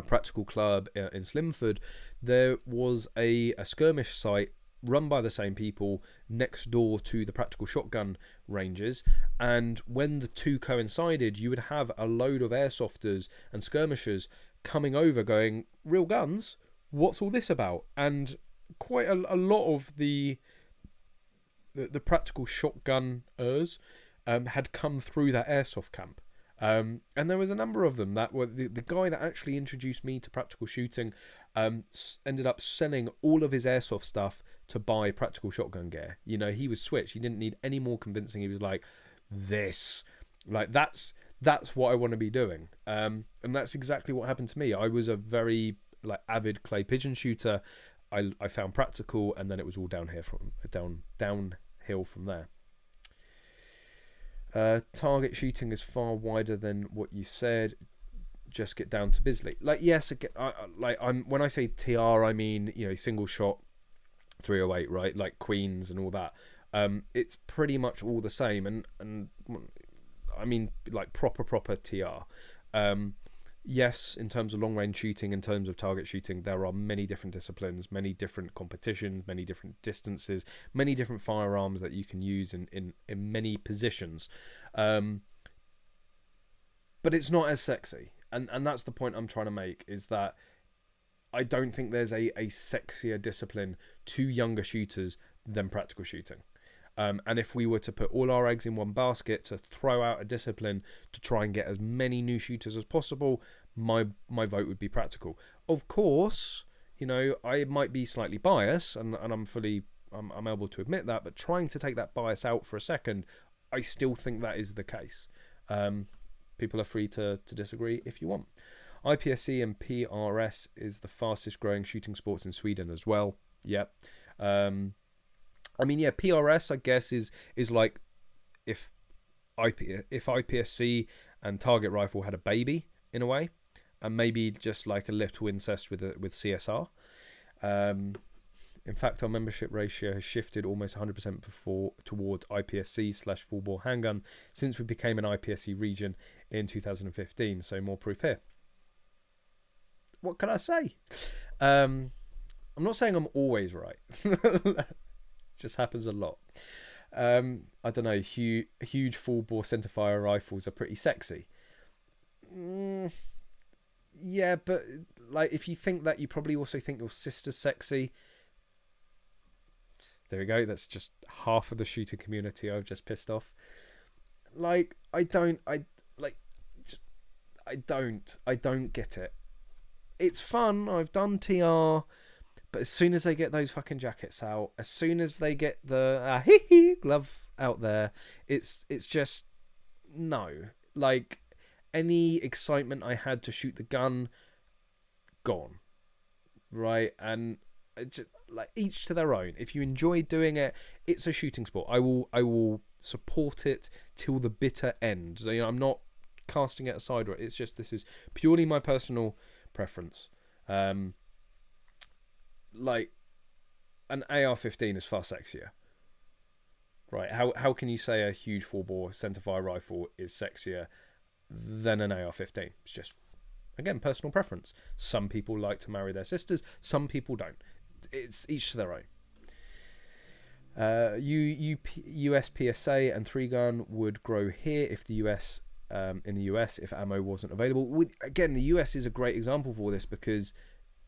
Practical Club in Slimford. There was a skirmish site run by the same people next door to the practical shotgun ranges, and when the two coincided, you would have a load of airsofters and skirmishers coming over going, real guns? What's all this about? And quite a lot of the practical shotgunners had come through that airsoft camp. And there was a number of them that were the guy that actually introduced me to practical shooting ended up selling all of his airsoft stuff to buy practical shotgun gear. He was switched. He didn't need any more convincing. He was like, that's what I want to be doing. And that's exactly what happened to me. I was a very avid clay pigeon shooter. I found practical, and then it was all downhill from there. Target shooting is far wider than what you said. Just get down to Bisley. Yes, again, when I say TR, I mean single shot 308, right? Like Queens and all that. It's pretty much all the same, and I mean like proper TR. Yes, in terms of long range shooting, in terms of target shooting, there are many different disciplines, many different competitions, many different distances, many different firearms that you can use in many positions. But it's not as sexy. And that's the point I'm trying to make, is that I don't think there's a sexier discipline to younger shooters than practical shooting. And if we were to put all our eggs in one basket to throw out a discipline to try and get as many new shooters as possible, my vote would be practical. Of course, you know, I might be slightly biased, and I'm able to admit that, but trying to take that bias out for a second, I still think that is the case. People are free to disagree if you want. IPSC and PRS is the fastest growing shooting sports in Sweden as well. Yep. I mean, yeah, PRS, I guess, is like if IPSC and target rifle had a baby in a way, and maybe just like a little incest with CSR. In fact, our membership ratio has shifted almost 100% towards IPSC/full bore handgun since we became an IPSC region in 2015. So more proof here. What can I say? I'm not saying I'm always right. Just happens a lot. I don't know. Huge full bore centerfire rifles are pretty sexy. Yeah, but like if you think that, you probably also think your sister's sexy. There we go. That's just half of the shooting community I've just pissed off. Like I don't get it. It's fun. I've done TR. But as soon as they get those fucking jackets out, as soon as they get the glove out there, it's just no. Like any excitement I had to shoot the gun, gone, right? And just like each to their own. If you enjoy doing it, it's a shooting sport. I will support it till the bitter end. So, you know, I'm not casting it aside. It's just this is purely my personal preference. Like an AR-15 is far sexier, right? How can you say a huge full bore centerfire rifle is sexier than an AR-15? It's just, again, personal preference. Some people like to marry their sisters, some people don't. It's each to their own. US PSA and 3-gun would grow here if the US in the US if ammo wasn't available. Again, the US is a great example for this, because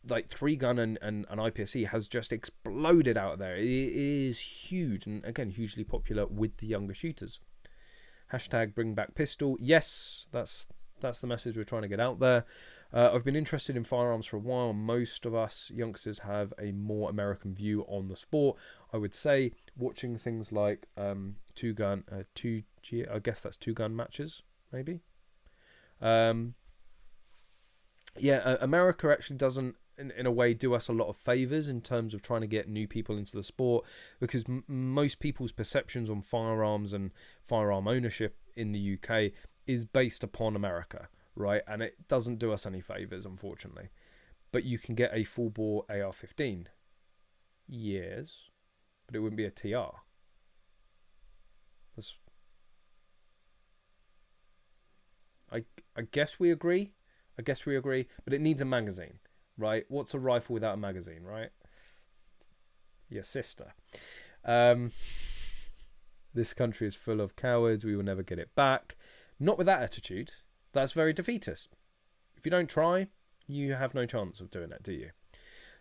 like 3-gun and IPSC has just exploded out there. It is huge, and again, hugely popular with the younger shooters. Hashtag bring back pistol. Yes, that's the message we're trying to get out there. I've been interested in firearms for a while. Most of us youngsters have a more American view on the sport. I would say watching things like 2-gun, I guess that's 2-gun matches, maybe. America actually doesn't, in a way, do us a lot of favors in terms of trying to get new people into the sport, because most people's perceptions on firearms and firearm ownership in the UK is based upon America, right? And it doesn't do us any favors, unfortunately. But you can get a full bore AR-15, yes, but it wouldn't be a TR. I guess we agree. But it needs a magazine, right? What's a rifle without a magazine, right? Your sister. This country is full of cowards. We will never get it back. Not with that attitude. That's very defeatist. If you don't try, you have no chance of doing it, do you?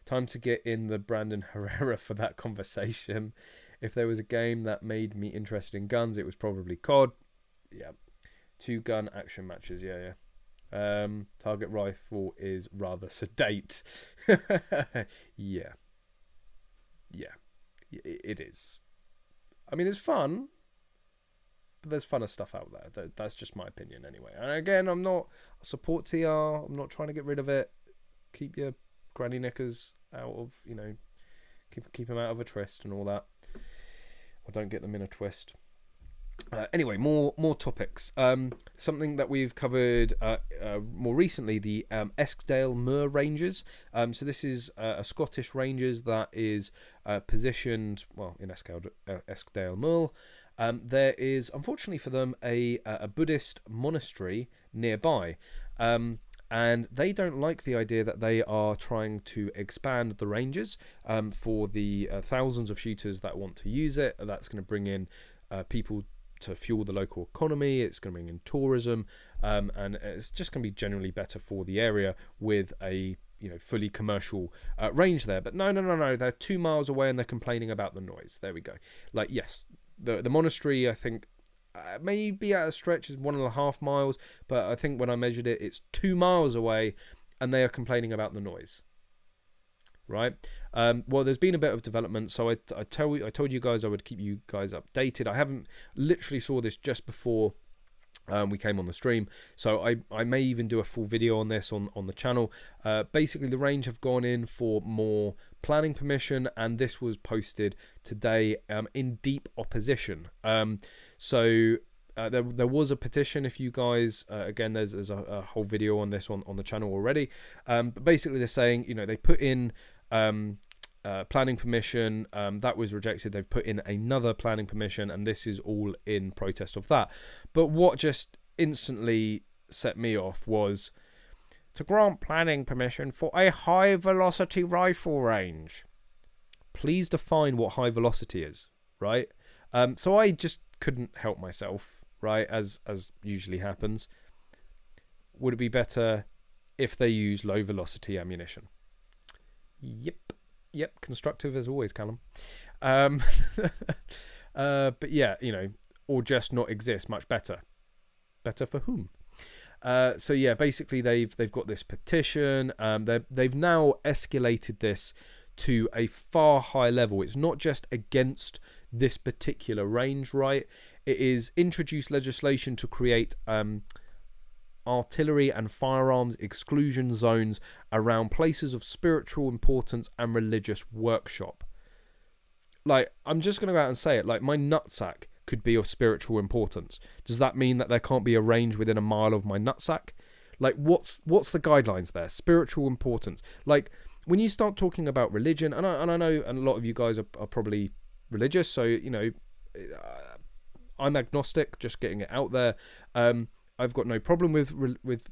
Time to get in the Brandon Herrera for that conversation. If there was a game that made me interested in guns, it was probably COD. Yeah. 2-gun action matches, yeah. Target rifle is rather sedate. Yeah, it is. I mean, it's fun, but there's funner stuff out there. That's just my opinion anyway. And again, I support TR. I'm not trying to get rid of it. Keep your granny knickers out of, keep them out of a twist and all that. Or don't get them in a twist. Anyway, more topics. Something that we've covered more recently, the Eskdale Murr ranges. So this is a Scottish ranges that is positioned, well, in Eskdale Murr. There is, unfortunately for them, a Buddhist monastery nearby. and they don't like the idea that they are trying to expand the ranges for the thousands of shooters that want to use it. That's going to bring in people to fuel the local economy. It's going to bring in tourism, and it's just going to be generally better for the area with a fully commercial range there. But no, they're 2 miles away and they're complaining about the noise. There we go. Like, yes, the monastery, I think, maybe at a stretch is 1.5 miles, but I think when I measured it, it's 2 miles away and they are complaining about the noise. Right. Well, there's been a bit of development, so I told you guys I would keep you guys updated. I haven't literally saw this just before we came on the stream, so I may even do a full video on this on the channel. Basically, the range have gone in for more planning permission, and this was posted today in deep opposition. So there was a petition. If you guys again, there's a whole video on this on the channel already, but basically they're saying they put in planning permission, that was rejected. They've put in another planning permission, and this is all in protest of that. But what just instantly set me off was to grant planning permission for a high velocity rifle range. Please define what high velocity is, right? So I just couldn't help myself, right, as usually happens. Would it be better if they use low velocity ammunition? Yep, constructive as always, Callum. But yeah, or just not exist. Much better. Better for whom? So yeah, basically they've got this petition. They've now escalated this to a far higher level. It's not just against this particular range, right? It is introduced legislation to create artillery and firearms exclusion zones around places of spiritual importance and religious workshop. Like, I'm just going to go out and say it, like, my nutsack could be of spiritual importance. Does that mean that there can't be a range within a mile of my nutsack? Like, what's the guidelines there? Spiritual importance. Like, when you start talking about religion, and I know a lot of you guys are probably religious, so I'm agnostic, just getting it out there. I've got no problem with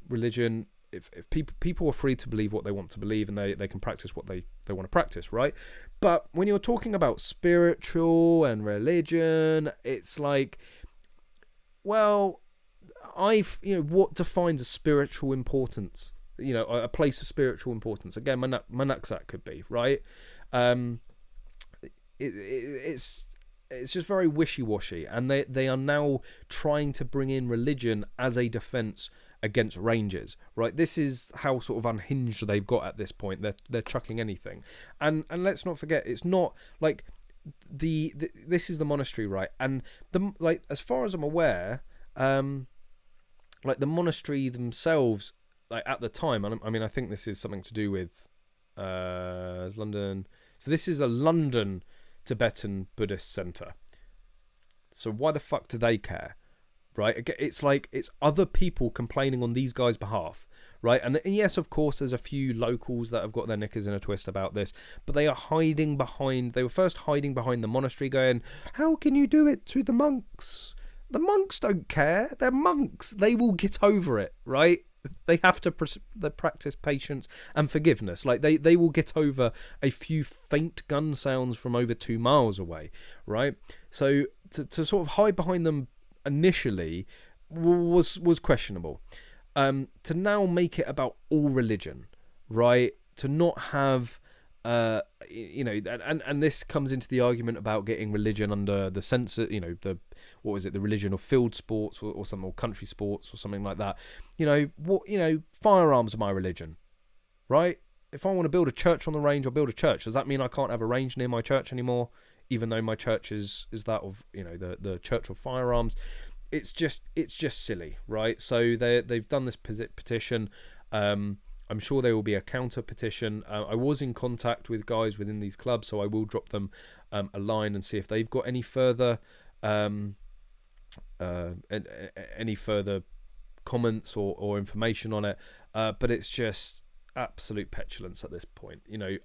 religion. If people are free to believe what they want to believe, and they can practice what they want to practice, right? But when you're talking about spiritual and religion, it's like, well, what defines a spiritual importance? A place of spiritual importance. Again, my nutsack could be, right? It's just very wishy-washy, and they are now trying to bring in religion as a defense against ranges, right? This is how sort of unhinged they've got at this point. They're chucking anything, and let's not forget, it's not like this is the monastery, right? And as far as I'm aware, like the monastery themselves, like at the time, I mean, I think this is something to do with London. So this is a London Tibetan Buddhist center. So why the fuck do they care, right? It's like it's other people complaining on these guys' behalf, right? And yes, of course, there's a few locals that have got their knickers in a twist about this, but they are hiding behind. They were first hiding behind the monastery, going, "How can you do it to the monks? The monks don't care. They're monks. They will get over it, right? They have to practice patience and forgiveness. Like they will get over a few faint gun sounds from over 2 miles away, right? So to sort of hide behind them initially was questionable. To now make it about all religion, right? To not have and this comes into the argument about getting religion under the censor, the religion of field sports or something, or country sports or something like that. Firearms are my religion, right? If I want to build a church on the range, I'll build a church. Does that mean I can't have a range near my church anymore, even though my church is that of the church of firearms? It's just silly, right? So they've done this petition. I'm sure there will be a counter petition. I was in contact with guys within these clubs, so I will drop them a line and see if they've got any further comments or information on it. But it's just absolute petulance at this point.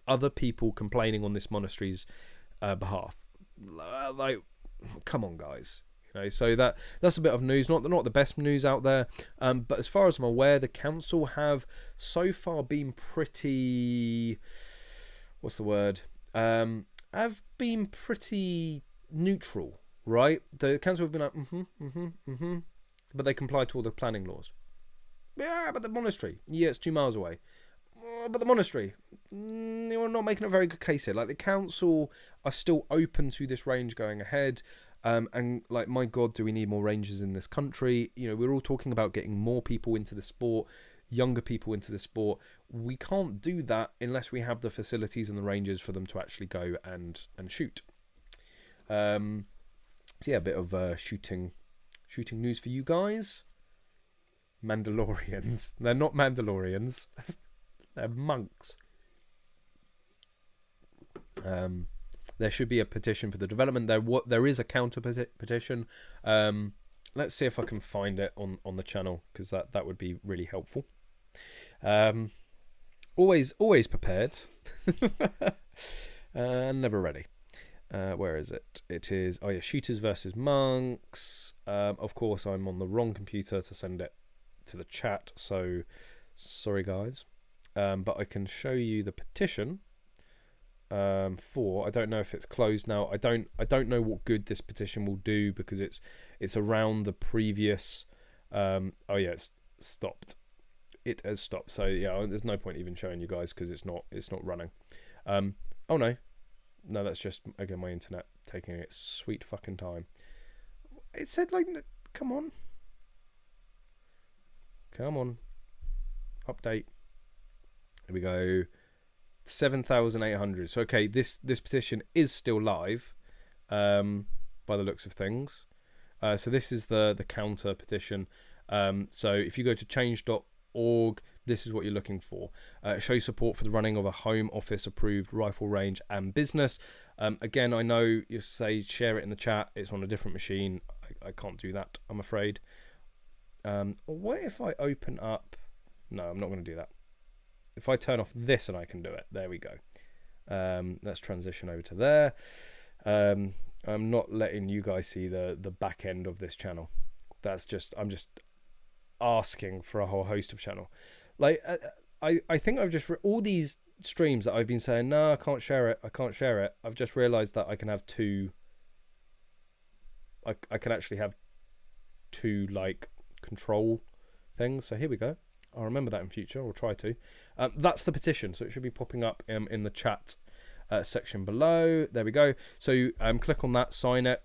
Other people complaining on this monastery's behalf. Like, come on, guys. You know, so that's a bit of news, not the best news out there, but as far as I'm aware, the council have so far been pretty, what's the word, have been pretty neutral, right? The council have been like, but they comply to all the planning laws. Yeah, but the monastery, yeah, it's 2 miles away. But the monastery, you're not making a very good case here. Like, the council are still open to this range going ahead. And like, my God, do we need more rangers in this country? You know, we're all talking about getting more people into the sport, younger people into the sport. We can't do that unless we have the facilities and the ranges for them to actually go and shoot. So yeah, a bit of shooting news for you guys. Mandalorians. They're not Mandalorians. They're monks. There should be a petition for the development. There is a counter petition. Let's see if I can find it on the channel, because that would be really helpful. Always prepared. Never ready. Where is it? It is, oh yeah, shooters versus monks. Of course, I'm on the wrong computer to send it to the chat, so sorry guys. But I can show you the petition for, I don't know if it's closed now. I don't know what good this petition will do, because it's around the previous oh yeah, it's stopped. It has stopped. So yeah, there's no point even showing you guys, because it's not running. Oh no, that's just, again, my internet taking its sweet fucking time. It said, like, come on, update. Here we go. 7,800. So okay, this petition is still live, by the looks of things. So this is the counter petition. So if you go to change.org, this is what you're looking for. Show support for the running of a home office approved rifle range and business. Again, I know you say share it in the chat. It's on a different machine. I can't do that, I'm afraid. What if I open up? No, I'm not going to do that. If I turn off this and I can do it, there we go. Let's transition over to there. I'm not letting you guys see the back end of this channel. I'm just asking for a whole host of channel. Like, I think I've just, all these streams that I've been saying, no, I can't share it. I've just realized that I can have two. I can actually have two, like, control things. So here we go. I'll remember that in future, or try to. That's the petition, so it should be popping up in the chat section below. There we go. So click on that, sign it.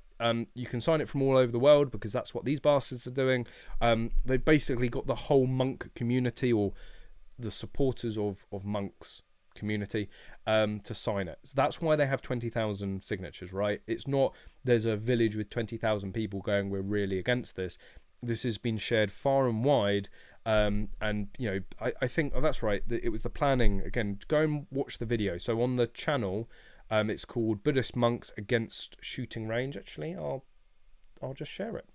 You can sign it from all over the world, because that's what these bastards are doing. They've basically got the whole monk community, or the supporters of monks community, to sign it. So that's why they have 20,000 signatures, right? It's not there's a village with 20,000 people going, we're really against this. This has been shared far and wide, and you know, I think, oh, that's right, it was the planning. Again, go and watch the video. So on the channel, it's called Buddhist Monks Against Shooting Range. Actually, I'll just share it.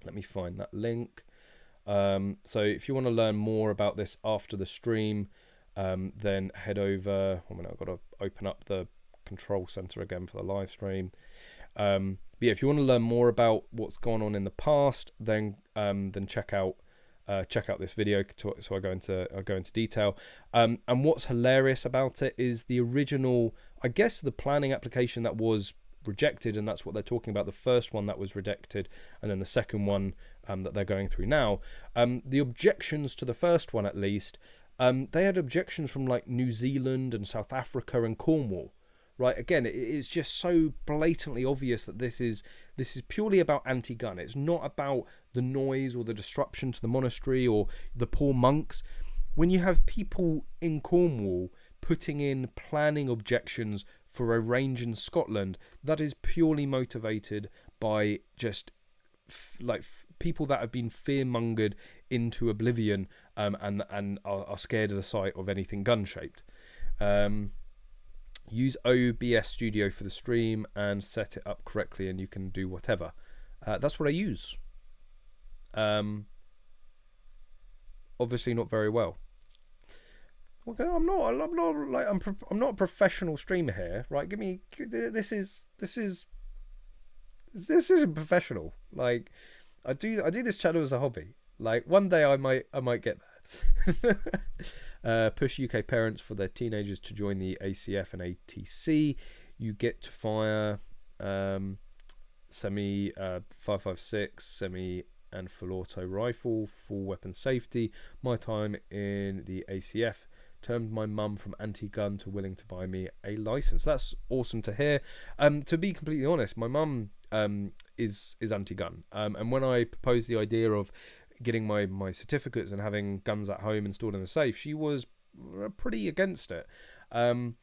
Let me find that link. So if you want to learn more about this after the stream, then head over. 1 minute, I've got to open up the control center again for the live stream. But yeah, if you want to learn more about what's gone on in the past, then check out this video. So I go into detail. And what's hilarious about it is the original, I guess, the planning application that was rejected, and that's what they're talking about. The first one that was rejected, and then the second one that they're going through now. The objections to the first one, at least, they had objections from like New Zealand and South Africa and Cornwall. Right, again, it's just so blatantly obvious that this is purely about anti-gun. It's not about the noise or the disruption to the monastery or the poor monks. When you have people in Cornwall putting in planning objections for a range in Scotland, that is purely motivated by just people that have been fear-mongered into oblivion, and are scared of the sight of anything gun-shaped. Use OBS Studio for the stream and set it up correctly, and you can do whatever. That's what I use. Obviously not very well. Okay, I'm not a professional streamer here, right? This is this isn't professional. Like, I do this channel as a hobby. Like, one day I might get there. Push UK parents for their teenagers to join the ACF and ATC. You get to fire semi 5.56 semi and full auto rifle, full weapon safety. My time in the ACF turned my mum from anti-gun to willing to buy me a license. That's awesome to hear. To be completely honest, my mum is anti-gun, and when I proposed the idea of getting my certificates and having guns at home and stored in the safe, she was pretty against it. But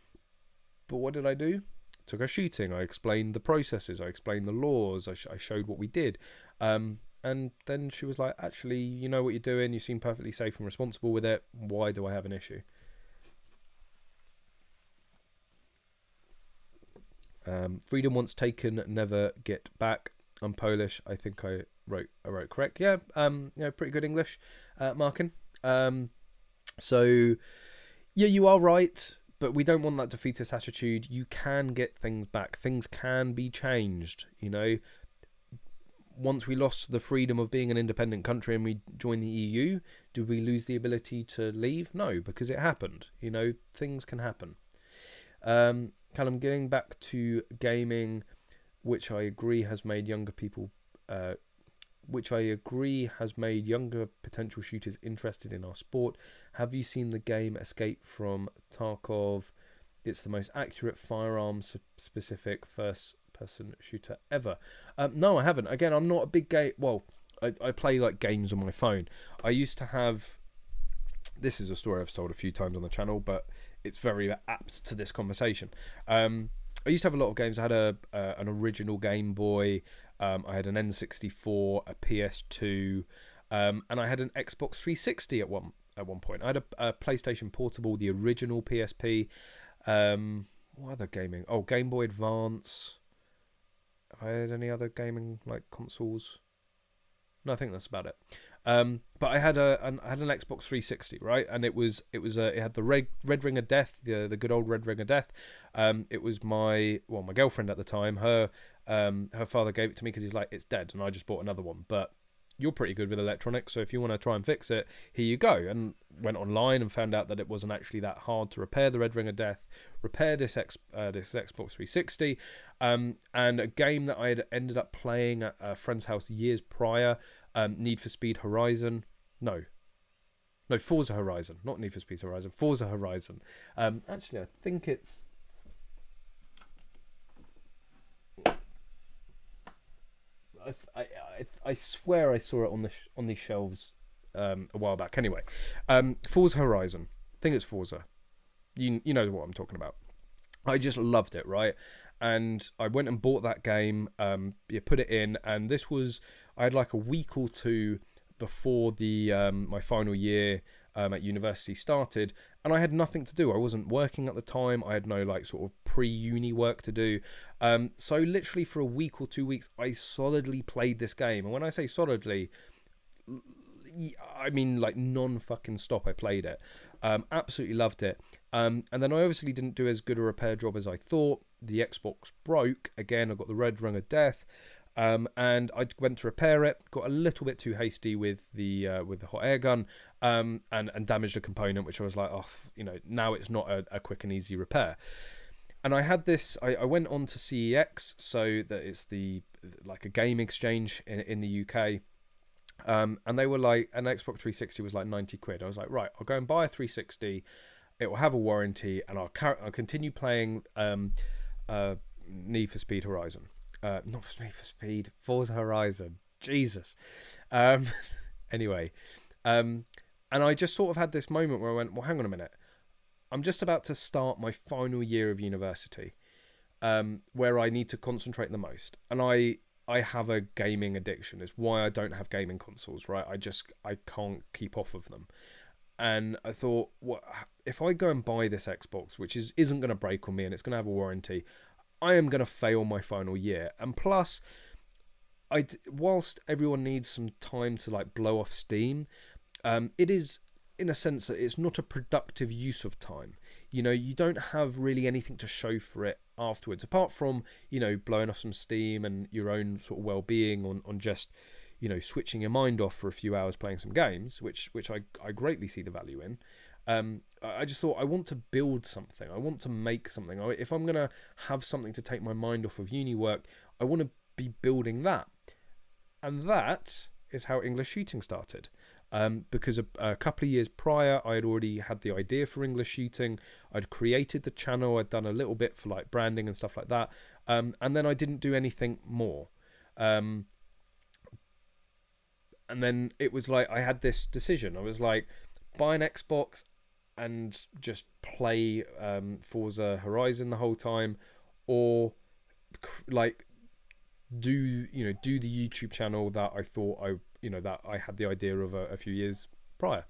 what did I do? Took her shooting. I explained the processes. I explained the laws. I showed what we did. And then she was like, actually, you know what you're doing. You seem perfectly safe and responsible with it. Why do I have an issue? Freedom once taken, never get back. I'm Polish. I think I wrote correct. Yeah, pretty good English, Markin. So, yeah, you are right, but we don't want that defeatist attitude. You can get things back. Things can be changed, you know. Once we lost the freedom of being an independent country and we joined the EU, did we lose the ability to leave? No, because it happened. You know, things can happen. Callum, getting back to gaming, which I agree has made younger people, potential shooters interested in our sport. Have you seen the game Escape from Tarkov? It's the most accurate firearm-specific first-person shooter ever. No, I haven't. Again, I'm not a big game. Well, I play like games on my phone. I used to have. This is a story I've told a few times on the channel, but it's very apt to this conversation. I used to have a lot of games. I had an original Game Boy. I had an N64, a PS2, and I had an Xbox 360 at one point. I had a PlayStation Portable, the original PSP. What other gaming? Oh, Game Boy Advance. Have I had any other gaming like consoles? No, I think that's about it. But I had an Xbox 360, right? And it had the red ring of death, the good old red ring of death. It was my girlfriend at the time. Her father gave it to me because he's like, it's dead, and I just bought another one. But you're pretty good with electronics, so if you want to try and fix it, here you go. And went online and found out that it wasn't actually that hard to repair the red ring of death, repair this Xbox 360, and a game that I had ended up playing at a friend's house years prior, Need for Speed Horizon. No, Forza Horizon, not Need for Speed Horizon, Forza Horizon. Actually, I think it's. I swear I saw it on these shelves a while back. Anyway, Forza Horizon. I think it's Forza. You know what I'm talking about. I just loved it, right? And I went and bought that game. Put it in, and I had like a week or two before the my final year at university started, and I had nothing to do. I wasn't working at the time. I had no like sort of pre-uni work to do. So literally for a week or 2 weeks, I solidly played this game. And when I say solidly, I mean like non-fucking stop. I played it. Absolutely loved it. And then I obviously didn't do as good a repair job as I thought. The Xbox broke. Again, I got the red ring of death. And I went to repair it, got a little bit too hasty with the hot air gun, and damaged a component, which I was like, oh, now it's not a quick and easy repair. And I had this. I went on to CEX, so that it's like a game exchange in the UK, and they were like, an Xbox 360 was like 90 quid. I was like, right, I'll go and buy a 360. It will have a warranty, and I'll continue playing Need for Speed Horizon. Not Need for Speed, Forza Horizon. Jesus. Anyway, and I just sort of had this moment where I went, well, hang on a minute. I'm just about to start my final year of university, where I need to concentrate the most. And I have a gaming addiction. It's why I don't have gaming consoles, right? I can't keep off of them. And I thought, what if I go and buy this Xbox, which isn't going to break on me and it's going to have a warranty, I am going to fail my final year. And plus, whilst everyone needs some time to like blow off steam, it is, in a sense, that it's not a productive use of time. You don't have really anything to show for it afterwards, apart from, you know, blowing off some steam and your own sort of well-being on just, you know, switching your mind off for a few hours playing some games, which I greatly see the value in. I just thought, I want to build something. I want to make something. If I'm going to have something to take my mind off of uni work, I want to be building that. And that is how English Shooting started. Because a couple of years prior, I had already had the idea for English Shooting. I'd created the channel. I'd done a little bit for like branding and stuff like that. And then I didn't do anything more. And then it was like, I had this decision. I was like, buy an Xbox and just play Forza Horizon the whole time, or like do the YouTube channel that I thought that I had the idea of a few years prior,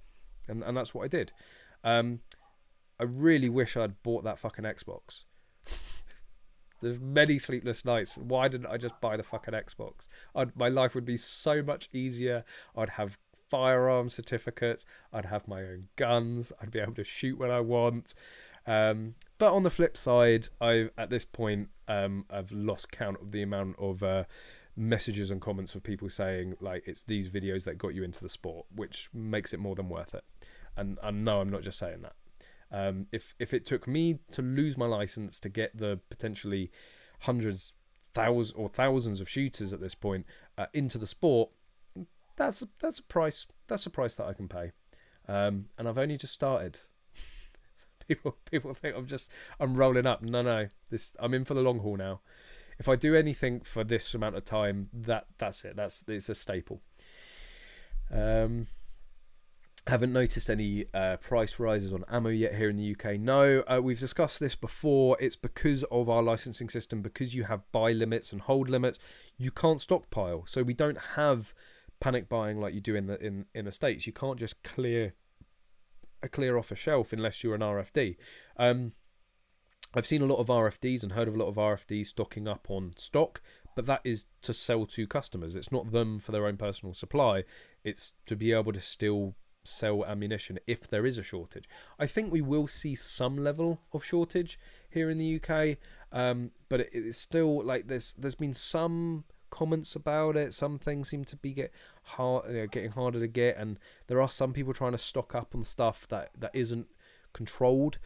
and that's what I did. I really wish I'd bought that fucking Xbox. There's many sleepless nights. Why didn't I just buy the fucking Xbox? My life would be so much easier. I'd have firearm certificates. I'd have my own guns. I'd be able to shoot when I want. But on the flip side, at this point I've lost count of the amount of messages and comments of people saying like it's these videos that got you into the sport, which makes it more than worth it. And no, I'm not just saying that. If it took me to lose my license to get the potentially hundreds, thousands of shooters at this point into the sport, that's a price that I can pay. And I've only just started. People think I'm rolling up. No, I'm in for the long haul now. If I do anything for this amount of time, that's it. It's a staple. Haven't noticed any price rises on ammo yet here in the UK. No, we've discussed this before. It's because of our licensing system, because you have buy limits and hold limits. You can't stockpile, so we don't have panic buying like you do in the States. You can't just clear off a shelf unless you're an RFD. I've seen a lot of RFDs and heard of a lot of RFDs stocking up on stock, but that is to sell to customers. It's not them for their own personal supply. It's to be able to still sell ammunition if there is a shortage. I think we will see some level of shortage here in the UK, but it's still like there's been some comments about it. Some things seem to be getting harder to get, and there are some people trying to stock up on stuff that isn't controlled,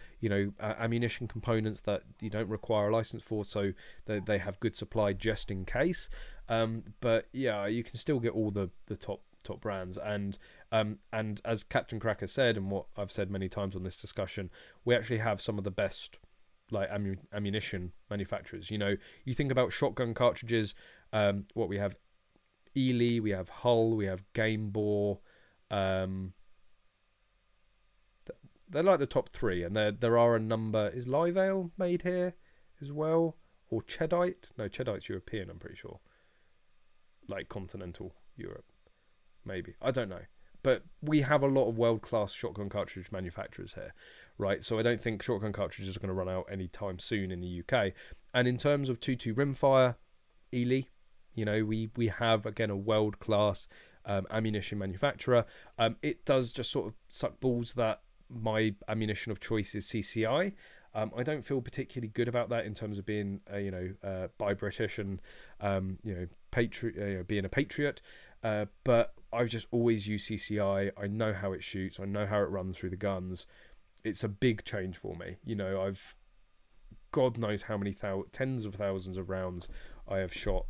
ammunition components that you don't require a license for, so they have good supply just in case. But yeah, you can still get all the top brands, and as Captain Cracker said, and what I've said many times on this discussion, we actually have some of the best like ammunition manufacturers. You think about shotgun cartridges, what we have: Ely, we have Hull, we have Game Bore. They're like the top three, and there are a number. Is Live Ale made here as well, or Cheddite? No, Cheddite's European, I'm pretty sure. Like continental Europe, maybe. I don't know. But we have a lot of world-class shotgun cartridge manufacturers here, right? So I don't think shotgun cartridges are going to run out anytime soon in the UK. And in terms of 2.2 rimfire, Ely, we have, again, a world-class ammunition manufacturer. It does just sort of suck balls that my ammunition of choice is CCI. I don't feel particularly good about that in terms of being, by British and, being a patriot. But I've just always used CCI. I know how it shoots. I know how it runs through the guns. It's a big change for me. I've God knows how many tens of thousands of rounds I have shot.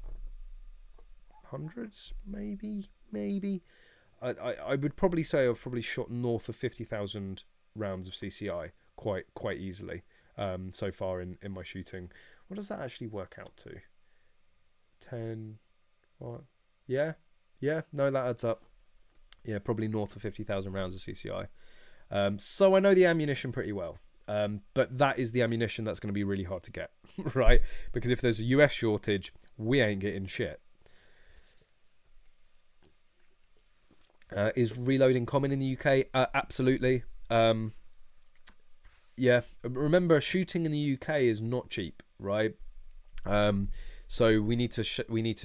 Hundreds, maybe. I would probably say I've probably shot north of 50,000 rounds of CCI quite easily so far in my shooting. What does that actually work out to? 10, what? Yeah, no, that adds up. Yeah, probably north of 50,000 rounds of CCI. So I know the ammunition pretty well. But that is the ammunition that's going to be really hard to get, right? Because if there's a US shortage, we ain't getting shit. Is reloading common in the UK? Absolutely. Yeah, remember, shooting in the UK is not cheap, right? So we need to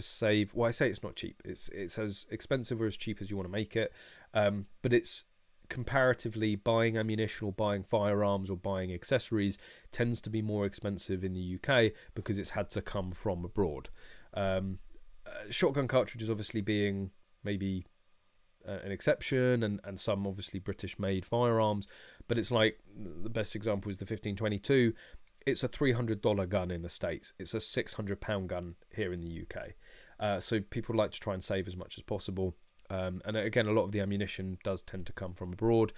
save. Well, I say it's not cheap. It's as expensive or as cheap as you want to make it. But it's comparatively, buying ammunition or buying firearms or buying accessories tends to be more expensive in the UK because it's had to come from abroad. Shotgun cartridges obviously being maybe an exception, and some obviously British made firearms, but it's like the best example is the 1522. It's a $300 gun in the States. It's a £600 gun here in the UK. So people like to try and save as much as possible. And again, a lot of the ammunition does tend to come from abroad.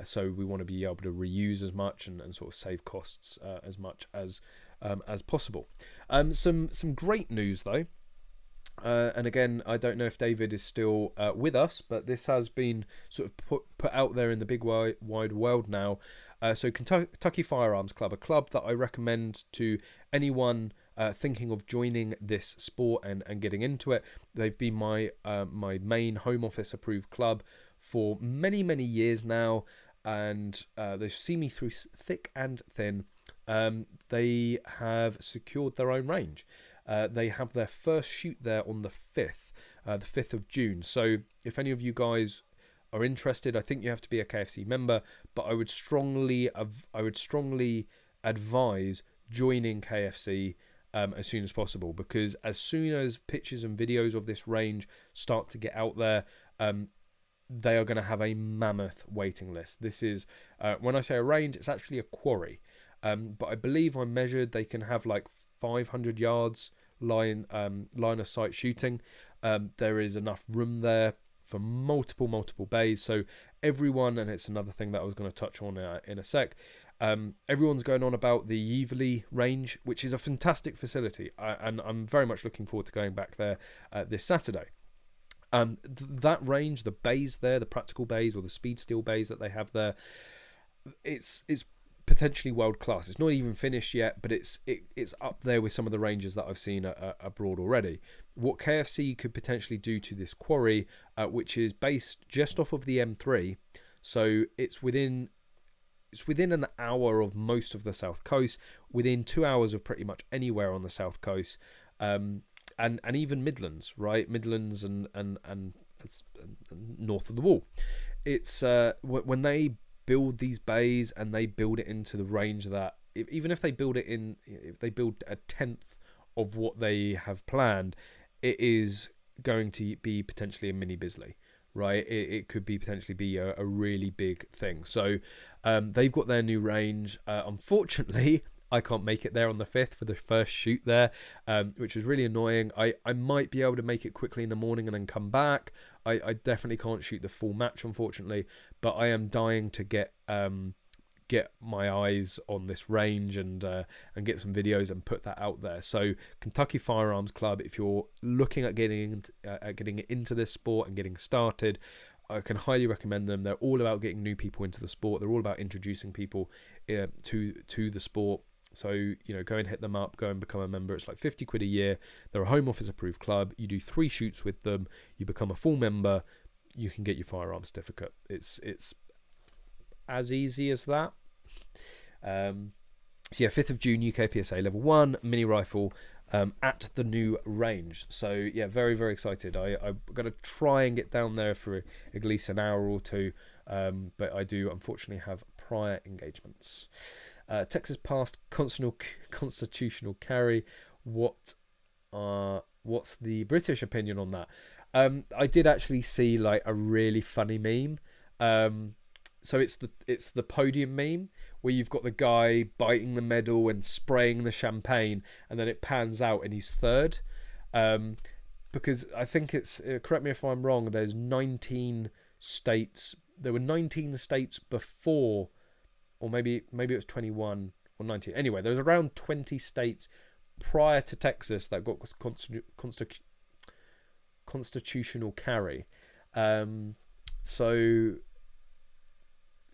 So we want to be able to reuse as much and sort of save costs as much as possible. Some great news though. And again, I don't know if David is still with us, but this has been sort of put out there in the big wide world now. So Kentucky Firearms Club, a club that I recommend to anyone thinking of joining this sport and getting into it. They've been my main Home Office approved club for many years now, and they've seen me through thick and thin. They have secured their own range. They have their first shoot there on the 5th of June. So if any of you guys are interested, I think you have to be a KFC member, but I would strongly advise joining KFC as soon as possible, because as soon as pictures and videos of this range start to get out there, they are going to have a mammoth waiting list. This is, when I say a range, it's actually a quarry. But I believe I measured they can have like 500 yards line of sight shooting. There is enough room there for multiple bays. So everyone, and it's another thing that I was going to touch on in a sec, everyone's going on about the Yeverley range, which is a fantastic facility, and I'm very much looking forward to going back there this Saturday. That range, the bays there, the practical bays or the speed steel bays that they have there, it's potentially world class. It's not even finished yet, but it's up there with some of the ranges that I've seen abroad already. What KFC could potentially do to this quarry, which is based just off of the M3, so it's within an hour of most of the South Coast, within 2 hours of pretty much anywhere on the South Coast, and even Midlands, right? Midlands and north of the wall. It's when they build these bays and they build it into the range that even if they build it in, if they build a tenth of what they have planned, it is going to be potentially a mini Bisley, right? It could be potentially be a really big thing. So they've got their new range. Unfortunately, I can't make it there on the 5th for the first shoot there, which was really annoying. I might be able to make it quickly in the morning and then come back. I definitely can't shoot the full match, unfortunately, but I am dying to get my eyes on this range and get some videos and put that out there. So Kentucky Firearms Club, if you're looking at getting into this sport and getting started, I can highly recommend them. They're all about getting new people into the sport. They're all about introducing people to the sport. So, you know, go and hit them up, go and become a member. It's like 50 quid a year. They're a Home Office approved club. You do 3 shoots with them. You become a full member. You can get your firearm certificate. It's as easy as that. So yeah, 5th of June, UK PSA level 1 mini rifle at the new range. So yeah, very excited. I'm going to try and get down there for at least an hour or two, but I do unfortunately have prior engagements. Texas passed constitutional carry. What's the British opinion on that? I did actually see like a really funny meme. So it's the podium meme where you've got the guy biting the medal and spraying the champagne, and then it pans out and he's third. Because I think it's, correct me if I'm wrong, there's 19 states. There were 19 states before, or maybe it was 21 or 19. Anyway, there was around 20 states prior to Texas that got constitutional carry. So,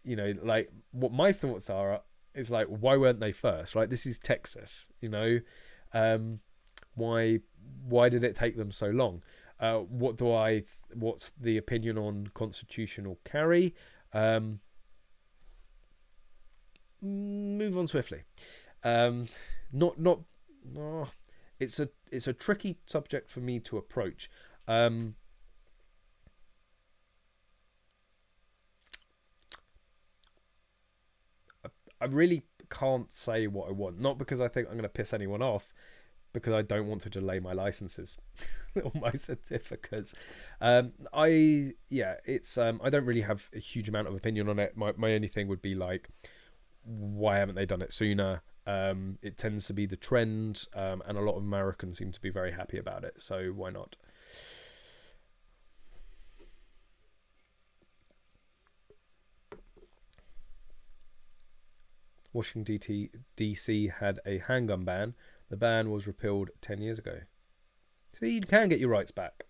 you know, like what my thoughts are is like, why weren't they first? Like, this is Texas, you know. Why did it take them so long? What's the opinion on constitutional carry? Move on swiftly. It's a tricky subject for me to approach. I really can't say what I want. Not because I think I'm going to piss anyone off, because I don't want to delay my licenses or my certificates. I don't really have a huge amount of opinion on it. My only thing would be like, why haven't they done it sooner? It tends to be the trend, and a lot of Americans seem to be very happy about it, so why not? Washington DC had a handgun ban. The ban was repealed 10 years ago. So you can get your rights back.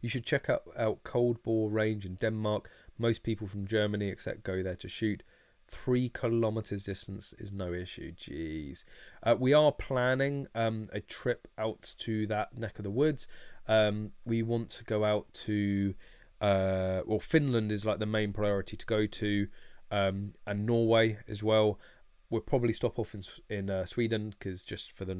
You should check out Cold Bore Range in Denmark. Most people from Germany except go there to shoot. 3 kilometers distance is no issue. Jeez. We are planning a trip out to that neck of the woods. We want to go out to Finland is like the main priority to go to, and Norway as well. We'll probably stop off in Sweden, because just for the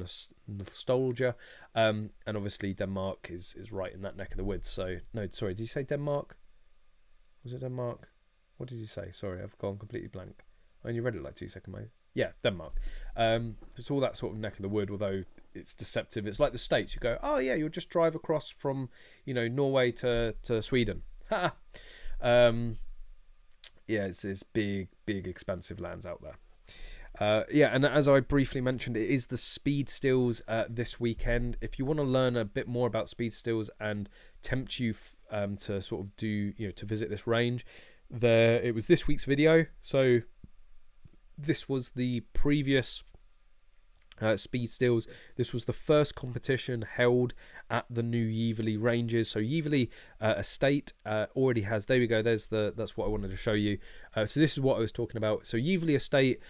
nostalgia, and obviously Denmark is right in that neck of the woods. So no, sorry, did you say Denmark? Was it Denmark? What did you say? Sorry, I've gone completely blank. I only read it like 2 seconds ago. Yeah, Denmark. It's all that sort of neck of the wood, although it's deceptive. It's like the States. You go, oh yeah, you'll just drive across from, Norway to Sweden. Yeah, it's big, expansive lands out there. And as I briefly mentioned, it is the speed stills this weekend. If you want to learn a bit more about speed stills and tempt you to sort of to visit this range, it was this week's video. So this was the previous speed stills. This was the first competition held at the new Yevely ranges. So Yevely estate already has, there we go, that's what I wanted to show you. So this is what I was talking about. So Yevely estate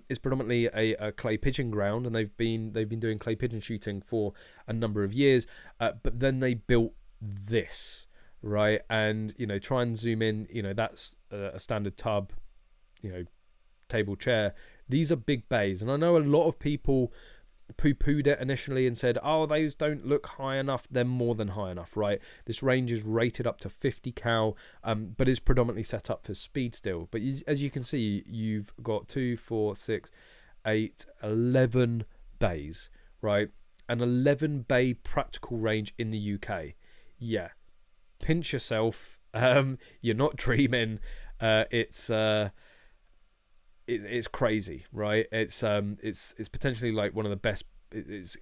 is predominantly a clay pigeon ground, and they've been doing clay pigeon shooting for a number of years, but then they built this, right? And try and zoom in, that's a standard tub, table, chair. These are big bays, and I know a lot of people poo-pooed it initially and said, oh, those don't look high enough. They're more than high enough, right? This range is rated up to 50 cal, but is predominantly set up for speed still. But as you can see, you've got 2, 4, 6, 8, 11 bays, right? An 11 bay practical range in the UK. Yeah, pinch yourself. You're not dreaming. It's crazy, right? It's potentially like one of the best. It's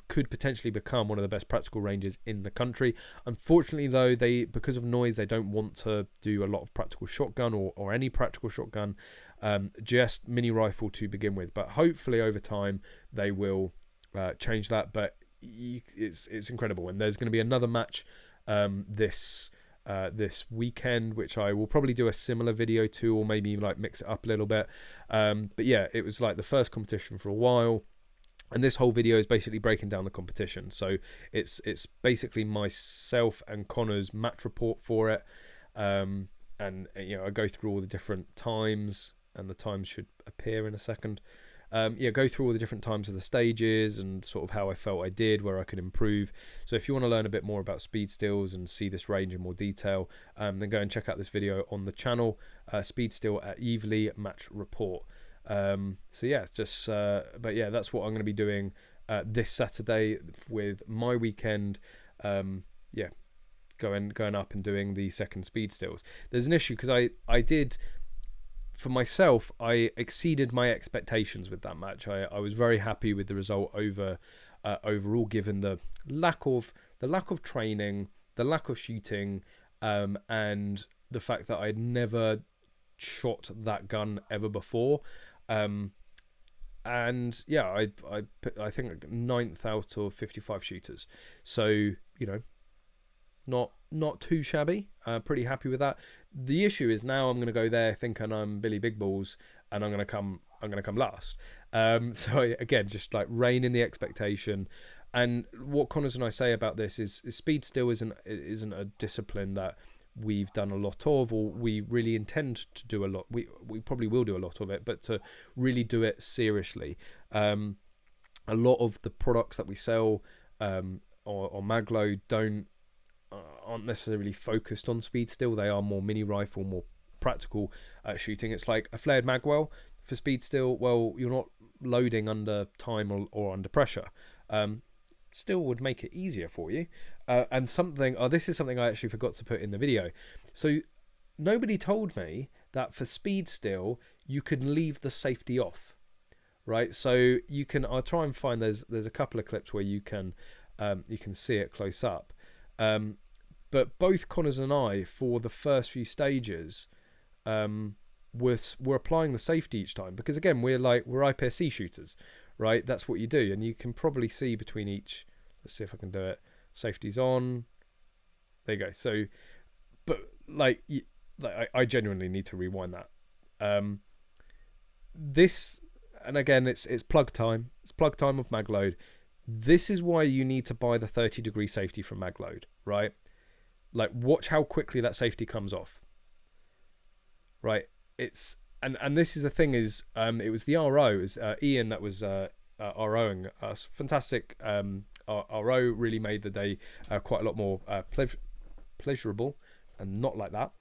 could potentially become one of the best practical ranges in the country. Unfortunately, though, because of noise, they don't want to do a lot of practical shotgun or any practical shotgun, just mini rifle to begin with. But hopefully, over time, they will change that. But it's incredible, and there's going to be another match this weekend, which I will probably do a similar video to, or maybe like mix it up a little bit. But yeah, it was like the first competition for a while, and this whole video is basically breaking down the competition. So it's basically myself and Connor's match report for it, and I go through all the different times, and the times should appear in a second. Go through all the different times of the stages and sort of how I felt I did, where I could improve. So if you want to learn a bit more about speed stills and see this range in more detail, then go and check out this video on the channel, speed still at Yevely match report. So yeah, but yeah, that's what I'm going to be doing this Saturday with my weekend. Going up and doing the second speed stills. There's an issue because I did. For myself, I exceeded my expectations with that match. I was very happy with the result overall, given the lack of training, the lack of shooting, and the fact that I'd never shot that gun ever before. And yeah, I think 9th out of 55 shooters. So not too shabby. Pretty happy with that. The issue is now I'm going to go there thinking I'm Billy Big Balls, and I'm going to come last. So again, just like rein in the expectation. And what Connors and I say about this is speed still isn't a discipline that we've done a lot of, or we really intend to do a lot. We probably will do a lot of it, but to really do it seriously. A lot of the products that we sell or Maglo aren't necessarily focused on speed still. They are more mini rifle, more practical shooting, it's like a flared magwell. For speed still, well, you're not loading under time or under pressure. Still would make it easier for you. And something, this is something I actually forgot to put in the video. So nobody told me that for speed still, you can leave the safety off, right? So you can, I'll try and find, there's a couple of clips where you can see it close up. But both Connors and I, for the first few stages, we're applying the safety each time, because again, we're IPSC shooters, right? That's what you do. And you can probably see between each, let's see if I can do it. Safety's on. There you go. So, but I genuinely need to rewind that. This, and again, it's plug time. It's plug time of magload. This is why you need to buy the 30-degree safety from magload, right? Like, watch how quickly that safety comes off, right? It's, and this is the thing is, it was the RO, it was Ian that was ROing us. Fantastic. RO really made the day quite a lot more pleasurable, and not like that.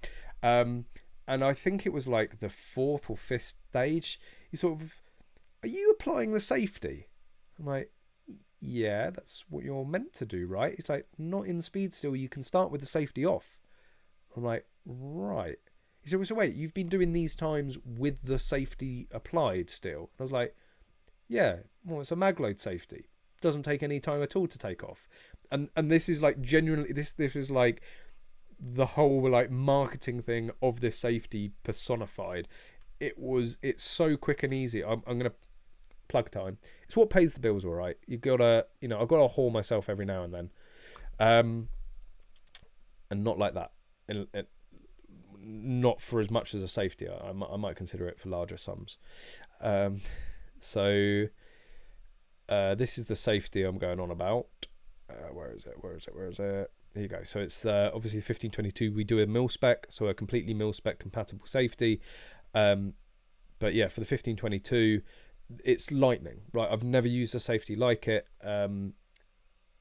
And I think it was like the 4th or 5th stage. He sort of, are you applying the safety? I'm like, yeah, that's what you're meant to do, right? It's like, not in speed still, you can start with the safety off. I'm like, right. He said, well, so wait, you've been doing these times with the safety applied still? And I was like, yeah, well, it's a magload safety. Doesn't take any time at all to take off. And this is like genuinely, this is like the whole like marketing thing of this safety personified. It's so quick and easy. I'm gonna plug time. It's what pays the bills, all right. You gotta, I've got to haul myself every now and then, and not like that. Not for as much as a safety. I might consider it for larger sums. So this is the safety I'm going on about. Where is it? Here you go. So it's obviously 1522. We do a mil spec, so a completely mil spec compatible safety. But yeah, for the 1522, it's lightning, right? I've never used a safety like it.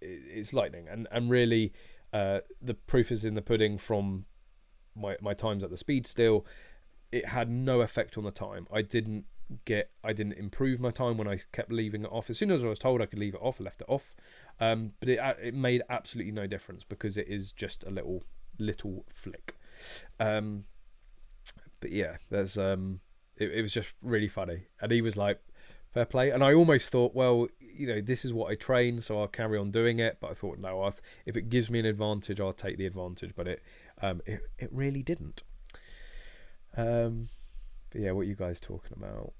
It's lightning, and really, the proof is in the pudding from my times at the speed still. It had no effect on the time. I didn't improve my time when I kept leaving it off. As soon as I was told I could leave it off, I left it off. But it made absolutely no difference, because it is just a little flick. But yeah, there's it was just really funny, and he was like, fair play. And I almost thought, well, this is what I train, so I'll carry on doing it. But I thought, no, if it gives me an advantage, I'll take the advantage. But it really didn't. But yeah, what are you guys talking about?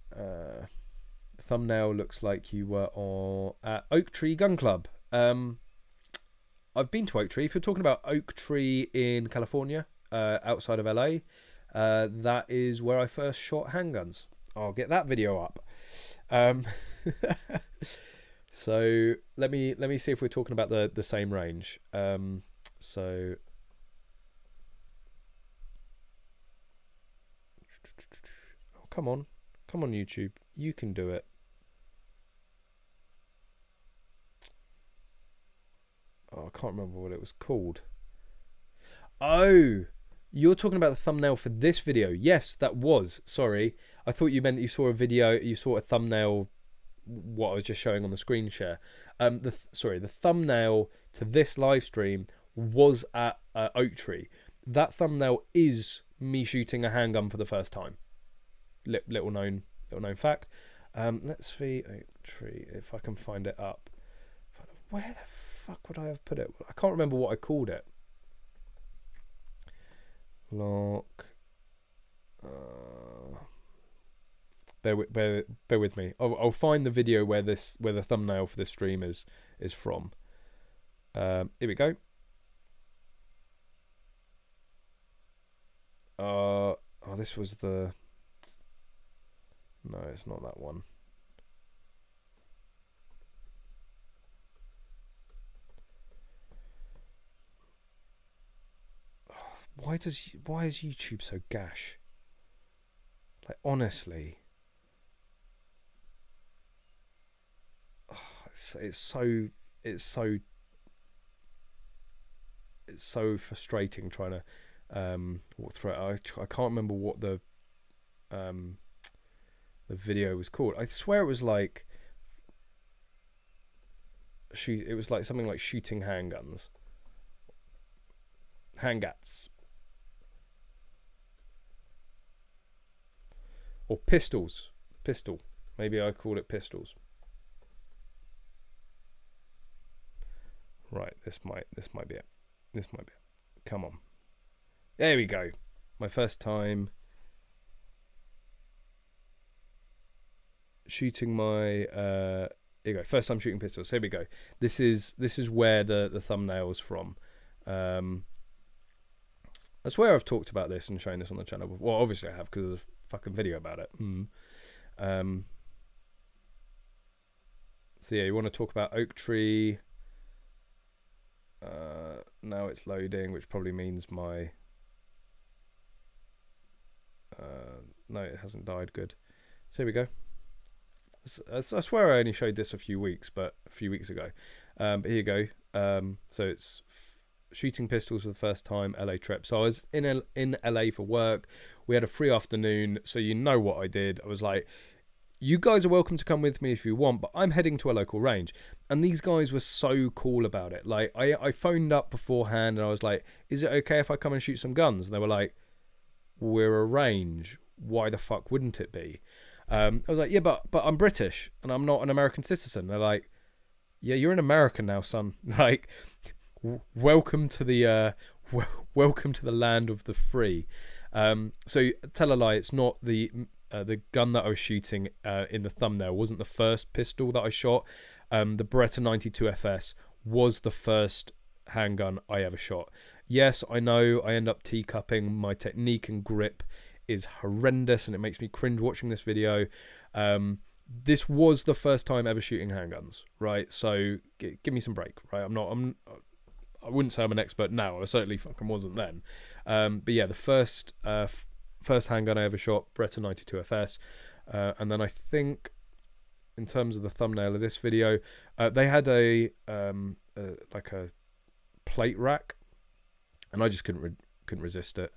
Thumbnail looks like you were at Oak Tree Gun Club. I've been to Oak Tree. If you're talking about Oak Tree in California, outside of LA, that is where I first shot handguns. I'll get that video up. So let me see if we're talking about the same range. So oh, come on YouTube, you can do it. Oh, I can't remember what it was called. Oh, you're talking about the thumbnail for this video. Yes, that was. Sorry, I thought you meant that you saw a video, you saw a thumbnail, what I was just showing on the screen share. The thumbnail to this live stream was at Oak Tree. That thumbnail is me shooting a handgun for the first time. Little known fact. Let's see Oak Tree, if I can find it up. Where the fuck would I have put it? I can't remember what I called it. Lock. Bear with me. I'll find the video where the thumbnail for this stream is from. Here we go. Oh, this was the. No, it's not that one. Why is YouTube so gash? Like, honestly, it's so frustrating trying to what threat? I can't remember what the video was called. I swear it was like it was like something like shooting handguns, handgats, or pistols. Pistol. Maybe I called it pistols. Right, this might be it. This might be it. Come on. There we go. My first time shooting my here you go. First time shooting pistols. Here we go. This is where the thumbnail's from. I swear I've talked about this and shown this on the channel before. Well, obviously I have, because there's a fucking video about it. So yeah, you want to talk about oak tree. Now it's loading, which probably means my no, it hasn't died. Good. So here we go. I swear I only showed this a few weeks ago. But here you go. So it's shooting pistols for the first time, LA trip. So I was in LA for work. We had a free afternoon, so you know what I did. I was like, you guys are welcome to come with me if you want, but I'm heading to a local range. And these guys were so cool about it. Like, I phoned up beforehand and I was like, is it okay if I come and shoot some guns? And they were like, we're a range. Why the fuck wouldn't it be? I was like, yeah, but I'm British and I'm not an American citizen. They're like, yeah, you're an American now, son. Like, welcome to the land of the free. So tell a lie, it's not the gun that I was shooting in the thumbnail wasn't the first pistol that I shot. The Beretta 92 FS was the first handgun I ever shot. Yes, I know I end up teacupping. My technique and grip is horrendous and it makes me cringe watching this video. This was the first time ever shooting handguns, right? So give me some break, right? I wouldn't say I'm an expert now. I certainly fucking wasn't then. But yeah, the first handgun I ever shot, Beretta 92 FS. And then I think in terms of the thumbnail of this video, they had like a plate rack, and I just couldn't resist it.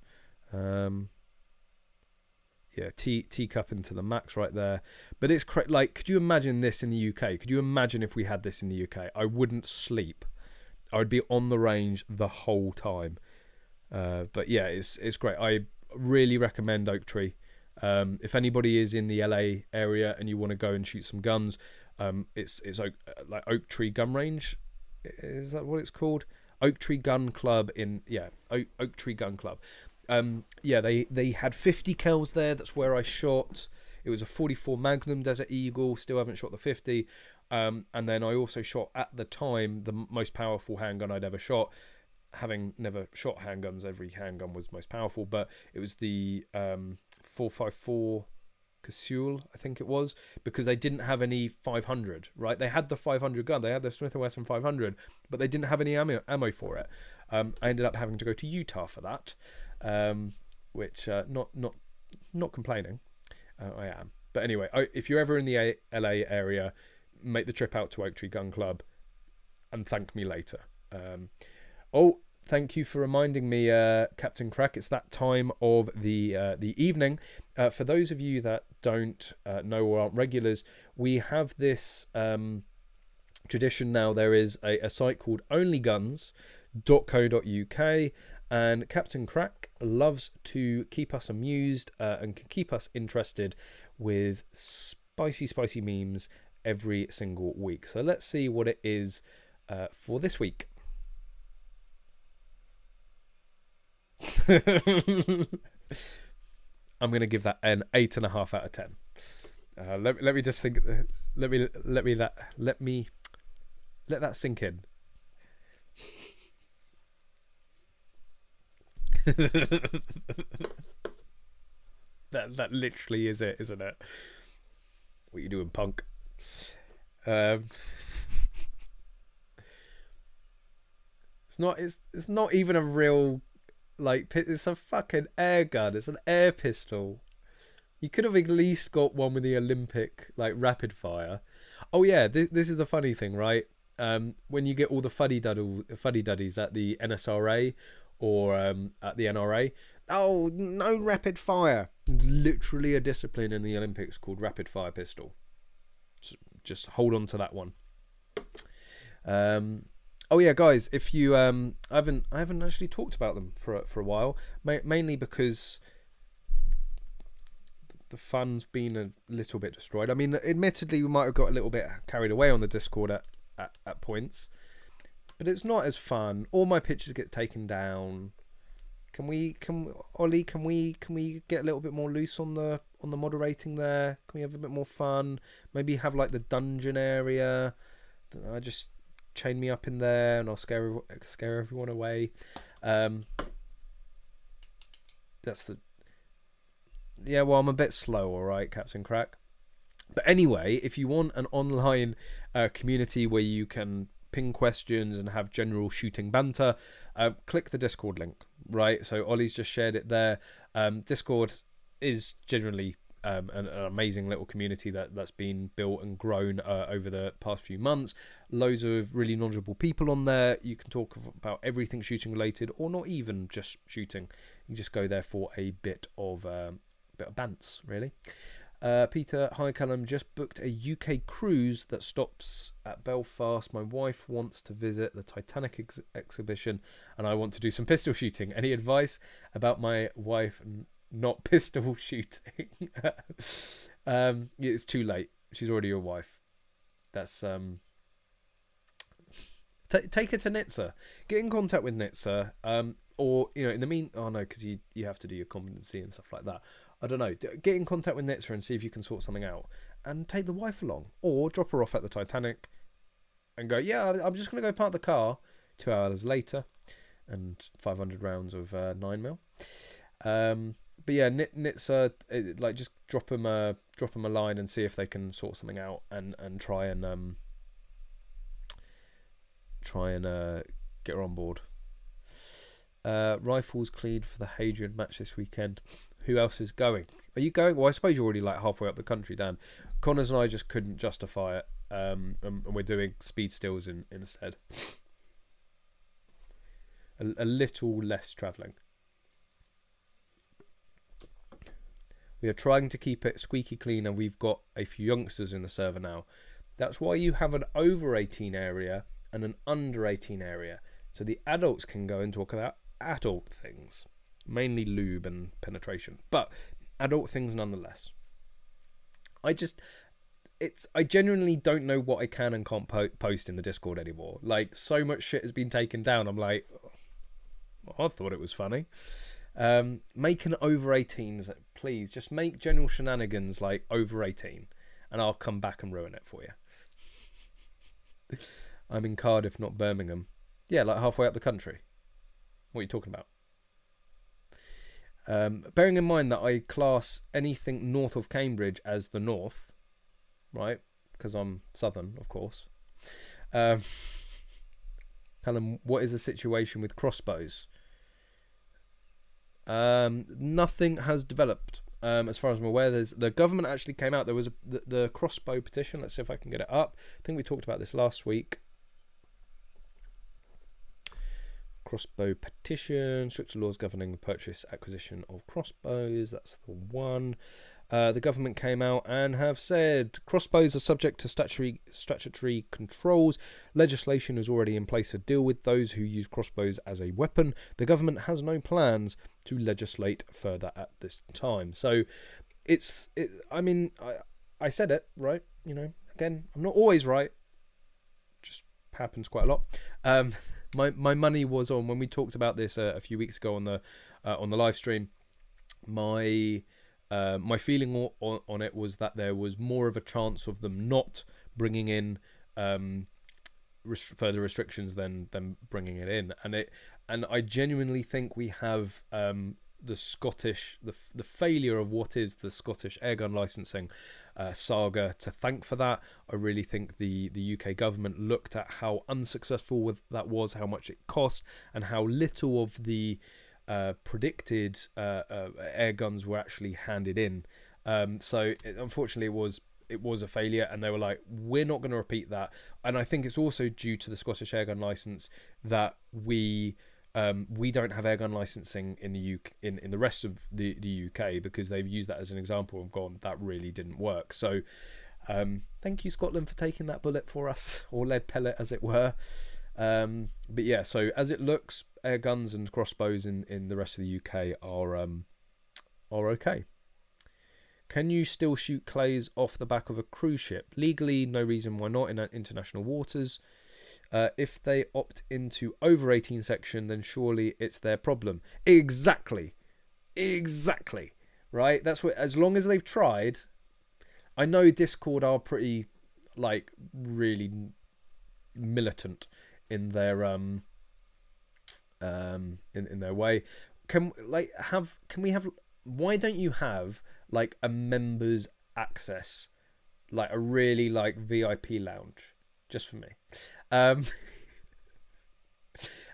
Yeah, teacup into the max right there. But it's like, could you imagine this in the UK? Could you imagine if we had this in the UK? I wouldn't sleep. I would be on the range the whole time. But yeah, it's great. I really recommend Oak Tree. If anybody is in the LA area and you want to go and shoot some guns, it's like Oak Tree Gun Range. Is that what it's called? Oak Tree Gun Club Oak Tree Gun Club. Yeah, they had 50 cals there. That's where I shot. It was a 44 Magnum Desert Eagle. Still haven't shot the 50. And then I also shot at the time the most powerful handgun I'd ever shot. Having never shot handguns, every handgun was most powerful, but it was the 454 Casull, I think it was, because they didn't have any 500, right? They had the 500 gun, they had the Smith & Wesson 500, but they didn't have any ammo for it. I ended up having to go to Utah for that, which not complaining, I am. But anyway, if you're ever in the LA area, make the trip out to Oak Tree Gun Club and thank me later. Oh, thank you for reminding me, Captain Crack. It's that time of the evening. For those of you that don't know or aren't regulars, we have this tradition now. There is a site called onlyguns.co.uk, and Captain Crack loves to keep us amused and can keep us interested with spicy memes every single week. So let's see what it is for this week. I'm gonna give that an 8.5 out of 10. Let me just think. Let that sink in. that literally is it, isn't it? What you doing, punk? It's not even a real. Like, it's a fucking air gun. It's an air pistol. You could have at least got one with the Olympic, like, rapid fire. Oh yeah, this is the funny thing, right? When you get all the fuddy-duddies at the NSRA, or at the NRA. Oh, no rapid fire. Literally a discipline in the Olympics called rapid fire pistol. Just hold on to that one. Oh yeah, guys, if you I haven't actually talked about them for a while, mainly because the fun's been a little bit destroyed. I mean, admittedly, we might have got a little bit carried away on the Discord at points, but it's not as fun. All my pictures get taken down. Ollie, can we get a little bit more loose on the moderating there? Can we have a bit more fun? Maybe have like the dungeon area. I just chain me up in there and I'll scare everyone away. Yeah, well, I'm a bit slow, all right, Captain Crack. But anyway, if you want an online community where you can ping questions and have general shooting banter, click the Discord link, right? So Ollie's just shared it there. Discord is generally an amazing little community that's been built and grown over the past few months. Loads of really knowledgeable people on there. You can talk about everything shooting related, or not even just shooting. You just go there for a bit of bants, really. Peter, hi Callum, just booked a UK cruise that stops at Belfast. My wife wants to visit the Titanic exhibition and I want to do some pistol shooting. Any advice about my wife not pistol shooting? It's too late. She's already your wife. That's take her to Nizza. Get in contact with Nizza. Or, you know, in the oh no, because you have to do your competency and stuff like that. I don't know. Get in contact with Nizza and see if you can sort something out. And take the wife along. Or drop her off at the Titanic and go, yeah, I'm just going to go park the car 2 hours later. And 500 rounds of 9mm. But yeah, Nizza, like, just drop them a line and see if they can sort something out and try and get her on board. Rifles cleaned for the Hadrian match this weekend. Who else is going? Are you going? Well, I suppose you're already like halfway up the country, Dan. Connors and I just couldn't justify it, and we're doing speed stills instead. A little less travelling. We are trying to keep it squeaky clean, and we've got a few youngsters in the server now. That's why you have an over 18 area and an under 18 area, so the adults can go and talk about adult things, mainly lube and penetration, but adult things nonetheless. I genuinely don't know what I can and can't post in the Discord anymore. Like, so much shit has been taken down. I'm like, I thought it was funny. Make an over 18s, please. Just make general shenanigans like over 18, and I'll come back and ruin it for you. I'm in Cardiff, not Birmingham. Yeah, like halfway up the country. What are you talking about? Bearing in mind that I class anything north of Cambridge as the north, right? Because I'm southern, of course. Callum, what is the situation with crossbows? Nothing has developed. As far as I'm aware, the government actually came out. There was the crossbow petition. Let's see if I can get it up. I think we talked about this last week. Crossbow petition, stricter laws governing the purchase, acquisition of crossbows. That's the one. The government came out and have said crossbows are subject to statutory controls. Legislation is already in place to deal with those who use crossbows as a weapon. The government has no plans to legislate further at this time. So I mean, I said it, right? You know, again, I'm not always right. Just happens quite a lot. My money was on, when we talked about this a few weeks ago on the live stream. My feeling on it was that there was more of a chance of them not bringing in further restrictions than bringing it in, and I genuinely think we have the failure of what is the Scottish airgun licensing saga to thank for that. I really think the UK government looked at how unsuccessful that was, how much it cost, and how little of the predicted air guns were actually handed in. Unfortunately, it was a failure, and they were like, we're not going to repeat that. And I think it's also due to the Scottish airgun license that we We don't have airgun licensing in the UK, in the rest of the UK, because they've used that as an example and gone, that really didn't work. So thank you, Scotland, for taking that bullet for us, or lead pellet as it were. But yeah, so as it looks, air guns and crossbows in the rest of the UK are okay. Can you still shoot clays off the back of a cruise ship? Legally, no reason why not in international waters. If they opt into over 18 section, then surely it's their problem. Exactly. Right? That's what, as long as they've tried. I know Discord are pretty, like, really militant in their in their way. Why don't you have like a members access, like a really like VIP lounge just for me?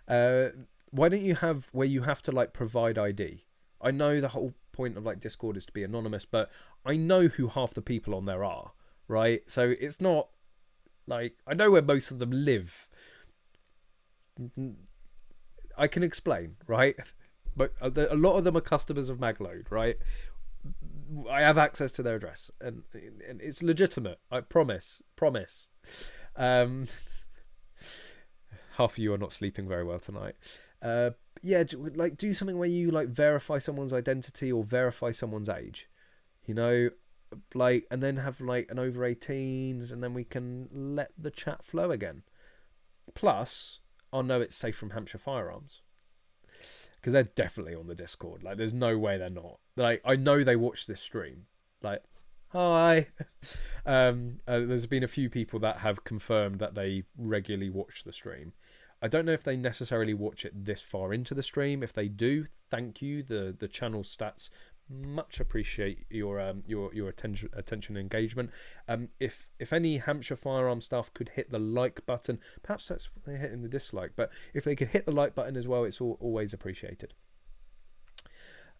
Why don't you have where you have to like provide ID? I know the whole point of like Discord is to be anonymous, but I know who half the people on there are, right? So it's not like, I know where most of them live. I can explain, right? But a lot of them are customers of Magload, right? I have access to their address, and it's legitimate. I promise. Half of you are not sleeping very well tonight. Yeah, like do something where you like verify someone's identity or verify someone's age, you know, like, and then have like an over 18s, and then we can let the chat flow again. Plus, I'll know it's safe from Hampshire Firearms, because they're definitely on the Discord. Like, there's no way they're not. Like, I know they watch this stream. Like, hi. There's been a few people that have confirmed that they regularly watch the stream. I don't know if they necessarily watch it this far into the stream. If they do, thank you. The channel stats much appreciate your attention and engagement. If any Hampshire Firearm stuff could hit the like button, perhaps that's what they're hitting the dislike, but if they could hit the like button as well, it's always appreciated.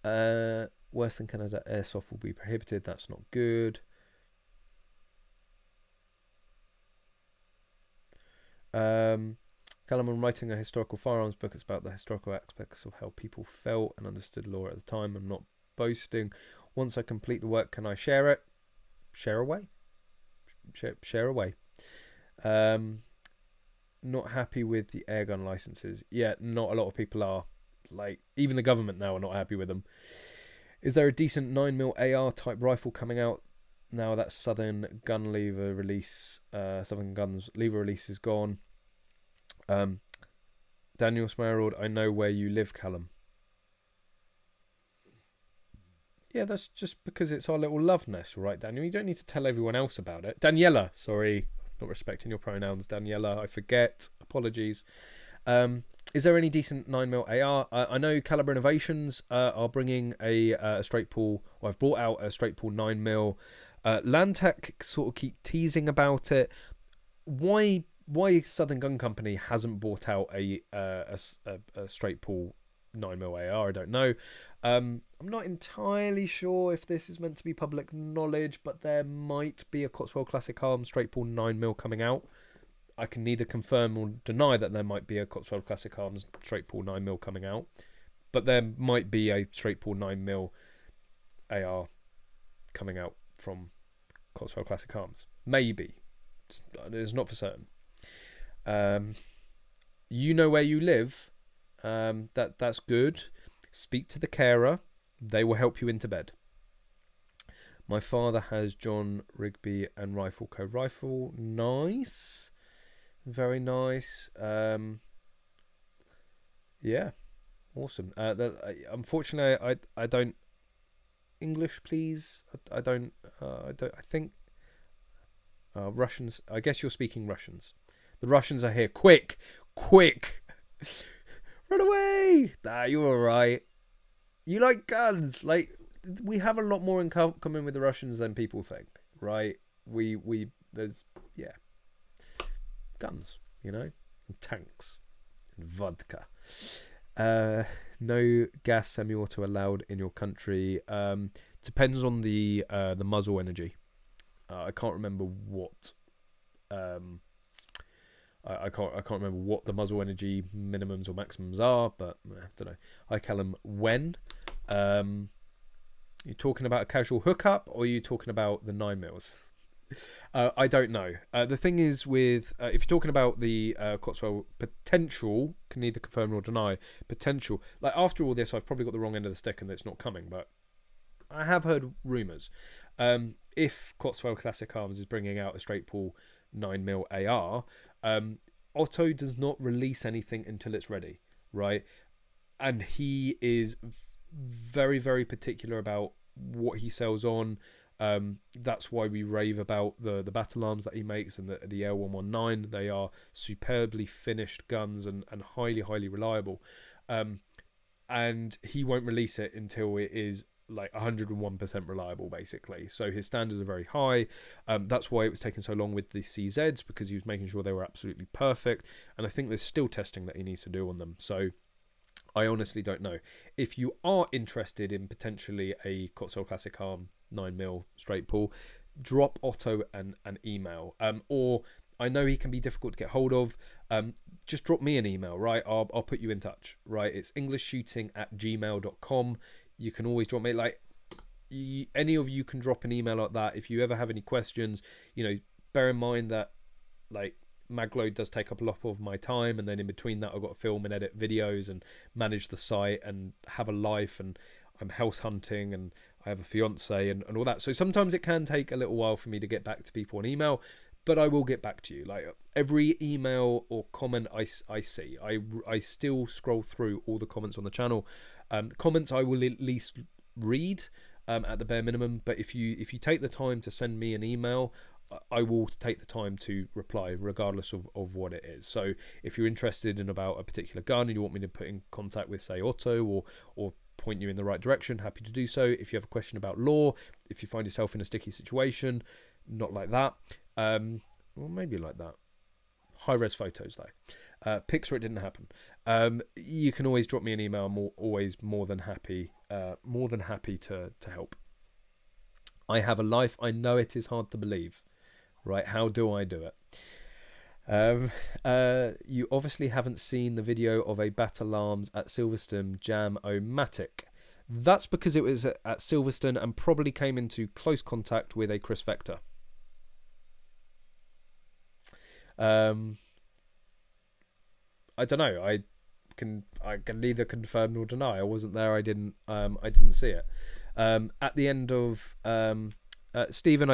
Worse than Canada, airsoft will be prohibited. That's not good. Callum, I'm writing a historical firearms book. It's about the historical aspects of how people felt and understood law at the time. I'm not boasting. Once I complete the work, can I share it? Share away. Share away. Not happy with the airgun licenses. Yeah, not a lot of people are. Like, even the government now are not happy with them. Is there a decent 9mm AR type rifle coming out now that Southern Gun lever release, Southern Guns lever release is gone? Daniel Smerald, I know where you live, Callum. Yeah, that's just because it's our little love nest, right, Daniel? You don't need to tell everyone else about it. Daniela, sorry, not respecting your pronouns, Daniela. I forget. Apologies. Is there any decent 9mm AR? I know Caliber Innovations are bringing a straight pull, or I've brought out a straight pull 9mm. Landtech sort of keep teasing about it. Why Southern Gun Company hasn't brought out a straight pull 9mm AR, I don't know. I'm not entirely sure if this is meant to be public knowledge, but there might be a Cotswold Classic Arms straight pull 9mm coming out. I can neither confirm or deny that there might be a Cotswold Classic Arms straight pull 9mm coming out, but there might be a straight pull 9mm AR coming out from Cotswold Classic Arms. Maybe. It's not for certain. You know where you live. That's good. Speak to the carer. They will help you into bed. My father has John Rigby and Rifle Co. Rifle. Nice. Very nice. Yeah. Awesome. Unfortunately, I don't English, please. I don't. I think Russians. I guess you're speaking Russians. The Russians are here. Quick. Run away. Nah, you're all right. You like guns. Like, we have a lot more in common with the Russians than people think, right? There's, yeah, guns, you know, and tanks and vodka. No gas semi-auto allowed in your country. Depends on the muzzle energy. I can't remember what I can't remember what the muzzle energy minimums or maximums are, but I don't know. Hi Callum, when you talking about a casual hookup, or are you talking about the 9mm? I don't know. The thing is with if you're talking about the Cotswold potential, can neither confirm nor deny potential. Like after all this, I've probably got the wrong end of the stick and it's not coming, but I have heard rumours. If Cotswold Classic Arms is bringing out a straight pull 9mm AR, Otto does not release anything until it's ready, right? And he is very, very particular about what he sells on. That's why we rave about the battle arms that he makes and the L119. They are superbly finished guns and highly, highly reliable. And he won't release it until it is like 101% reliable, basically. So his standards are very high. That's why it was taking so long with the CZs, because he was making sure they were absolutely perfect. And I think there's still testing that he needs to do on them. So I honestly don't know. If you are interested in potentially a Cotswold Classic Arm 9mm straight pull, drop Otto an email. Or I know he can be difficult to get hold of. Just drop me an email, right? I'll put you in touch, right? It's EnglishShooting@gmail.com. You can always drop me, like, any of you can drop an email like that. If you ever have any questions, you know, bear in mind that, like, Magload does take up a lot of my time, and then in between that I've got to film and edit videos and manage the site and have a life, and I'm house hunting and I have a fiance and all that. So sometimes it can take a little while for me to get back to people on email, but I will get back to you. Like every email or comment I see, I still scroll through all the comments on the channel. Comments I will at least read at the bare minimum, but if you take the time to send me an email, I will take the time to reply regardless of what it is. So if you're interested in about a particular gun and you want me to put in contact with, say, Otto, or point you in the right direction, happy to do so. If you have a question about law, if you find yourself in a sticky situation, not like that, well, maybe like that. High-res photos though. Pics where it didn't happen. You can always drop me an email. I'm always more than happy to help. I have a life. I know it is hard to believe. Right, how do I do it? You obviously haven't seen the video of a Battle Arms at Silverstone Jam-O-Matic. That's because it was at Silverstone and probably came into close contact with a Chris Vector. I don't know. I can neither confirm nor deny. I wasn't there. I didn't see it. At the end of Stephen,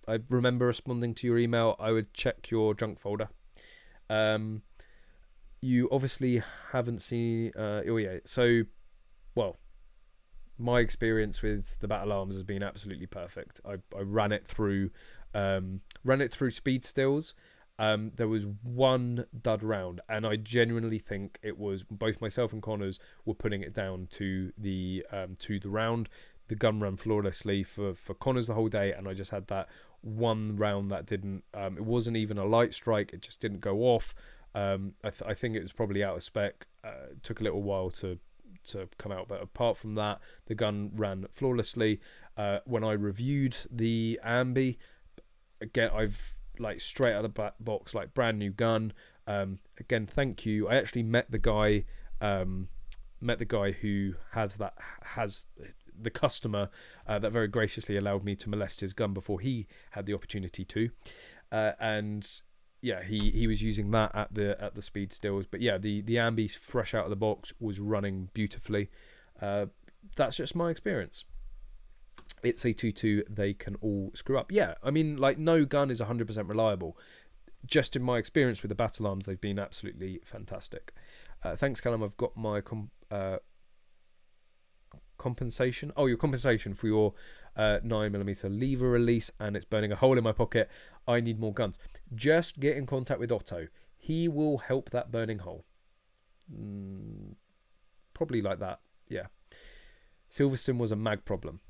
I remember responding to your email. I would check your junk folder. You obviously haven't seen. Oh yeah. So, well, my experience with the Battle Arms has been absolutely perfect. I ran it through speed stills. There was one dud round, and I genuinely think it was both myself and Connors were putting it down to the round. The gun ran flawlessly for Connors the whole day, and I just had that one round that didn't. It wasn't even a light strike; it just didn't go off. I think it was probably out of spec. It took a little while to come out, but apart from that, the gun ran flawlessly. When I reviewed the Ambi, again, I've like straight out of the box, like brand new gun. Again, thank you. I actually met the guy who has the customer that very graciously allowed me to molest his gun before he had the opportunity to, and yeah, he was using that at the speed stills. But yeah, the Ambi fresh out of the box was running beautifully. That's just my experience. It's a 2.2, they can all screw up. Yeah, I mean, like, no gun is 100% reliable. Just in my experience with the Battle Arms, they've been absolutely fantastic. Thanks, Callum. I've got my compensation. Oh, your compensation for your 9mm lever release, and it's burning a hole in my pocket. I need more guns. Just get in contact with Otto. He will help that burning hole. Probably like that, yeah. Silverstone was a mag problem.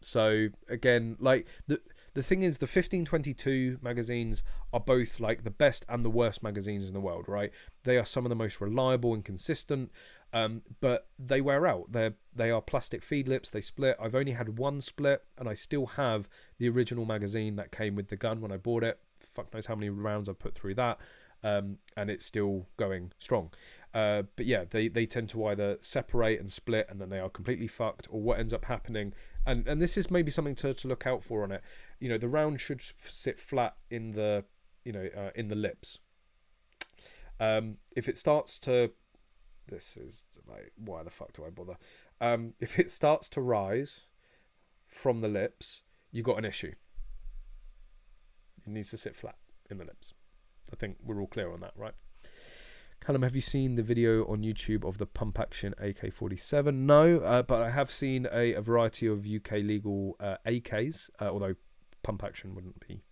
So again, like the thing is, the 1522 magazines are both like the best and the worst magazines in the world, right? They are some of the most reliable and consistent, but they wear out. They are plastic feed lips. They split. I've only had one split, and I still have the original magazine that came with the gun when I bought it. fuck knows how many rounds I've put through that, and it's still going strong. But yeah, they tend to either separate and split, and then they are completely fucked, or what ends up happening, and this is maybe something to look out for on it. You know, the round should sit flat in the in the lips. If it starts to, this is like, why the fuck do I bother? If it starts to rise from the lips, you got an issue. It needs to sit flat in the lips. I think we're all clear on that, right? Callum, have you seen the video on YouTube of the pump action AK-47? No, but I have seen a variety of UK legal AKs, although pump action wouldn't be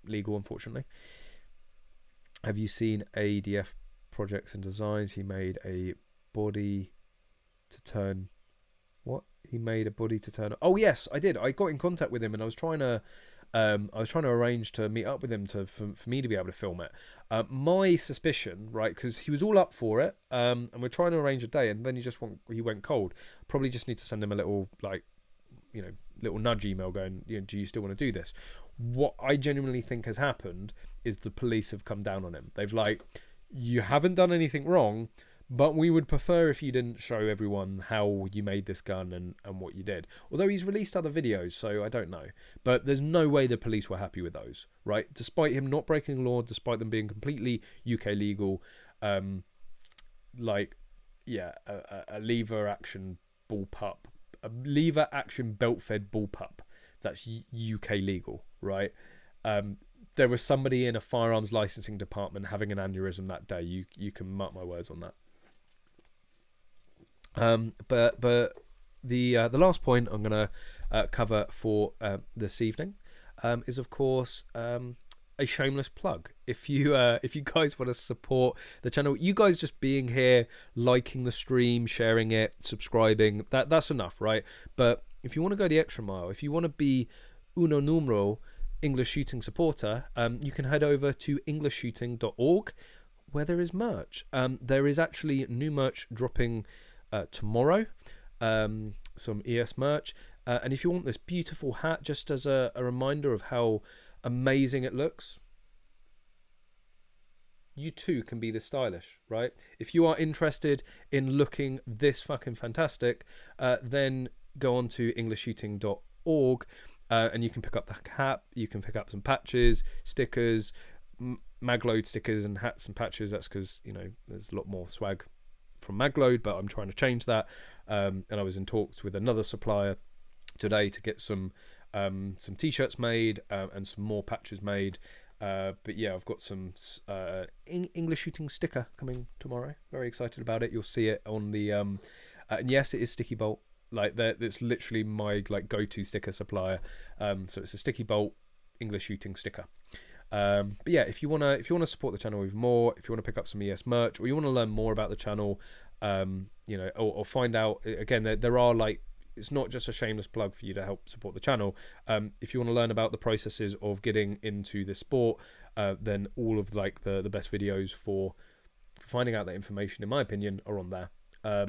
legal, unfortunately. Have you seen ADF projects and designs? He made a body to turn. What? He made a body to turn. Oh yes, I did. I got in contact with him, and I was trying to arrange to meet up with him for me to be able to film it. My suspicion, right, because he was all up for it, and we're trying to arrange a day, and then he went cold. Probably just need to send him a little, like, little nudge email going, do you still want to do this? What I genuinely think has happened is the police have come down on him. They've like, you haven't done anything wrong, but we would prefer if you didn't show everyone how you made this gun and what you did. Although he's released other videos, so I don't know. But there's no way the police were happy with those, right? Despite him not breaking law, despite them being completely UK legal, a lever action bullpup, a lever action belt fed bullpup, that's UK legal, right? There was somebody in a firearms licensing department having an aneurysm that day. You can mark my words on that. But the last point I'm gonna cover for this evening is, of course, a shameless plug. If you guys want to support the channel, you guys just being here, liking the stream, sharing it, subscribing, that's enough, right? But if you want to go the extra mile, if you want to be uno numero English shooting supporter, you can head over to EnglishShooting.org, where there is merch. There is actually new merch dropping tomorrow, some ES merch, and if you want this beautiful hat just as a reminder of how amazing it looks, you too can be this stylish, right? If you are interested in looking this fucking fantastic, then go on to EnglishShooting.org, and you can pick up the cap, you can pick up some patches, stickers, magload stickers and hats and patches. That's because, there's a lot more swag from magload, but I'm trying to change that, and I was in talks with another supplier today to get some t-shirts made, and some more patches made, but yeah, I've got some English shooting sticker coming tomorrow. Very excited about it. You'll see it on the and yes, it is Sticky Bolt. Like, that's literally my go-to sticker supplier. So it's a Sticky Bolt English shooting sticker. But yeah, if you wanna support the channel even more, if you want to pick up some ES merch, or you want to learn more about the channel, or find out, again, there are, like, it's not just a shameless plug for you to help support the channel. If you want to learn about the processes of getting into this sport, then all of the best videos for finding out that information, in my opinion, are on there.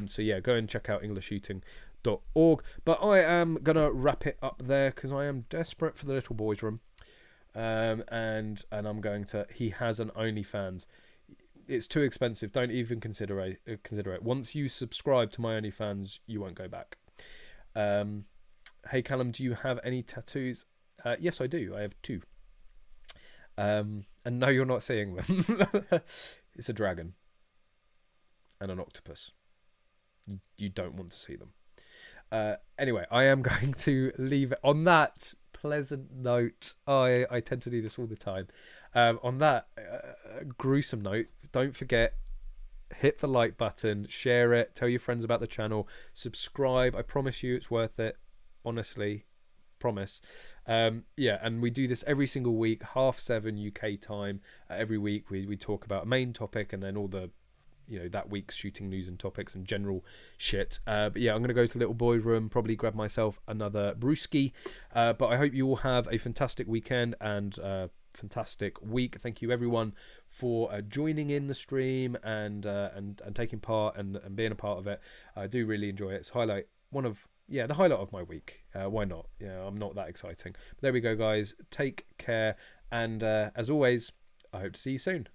So yeah, go and check out EnglishShooting.org. But I am gonna wrap it up there because I am desperate for the little boy's room. And I'm going to. He has an OnlyFans. It's too expensive. Don't even consider it. Once you subscribe to my OnlyFans, you won't go back. Hey Callum, do you have any tattoos? Yes, I do. I have 2. And no, you're not seeing them. It's a dragon and an octopus. You don't want to see them. Anyway, I am going to leave it on that pleasant note. I tend to do this all the time. On that gruesome note, don't forget, hit the like button, share it, tell your friends about the channel, subscribe. I promise you it's worth it. Honestly, promise. Yeah, and we do this every single week, 7:30 UK time. Every week we talk about a main topic and then all the that week's shooting news and topics and general shit. But yeah, I'm gonna go to Little Boy's room, probably grab myself another brewski. But I hope you all have a fantastic weekend and fantastic week. Thank you everyone for joining in the stream and taking part and being a part of it. I do really enjoy it. It's one of yeah, the highlight of my week. Why not? Yeah, I'm not that exciting. But there we go, guys. Take care. And as always, I hope to see you soon.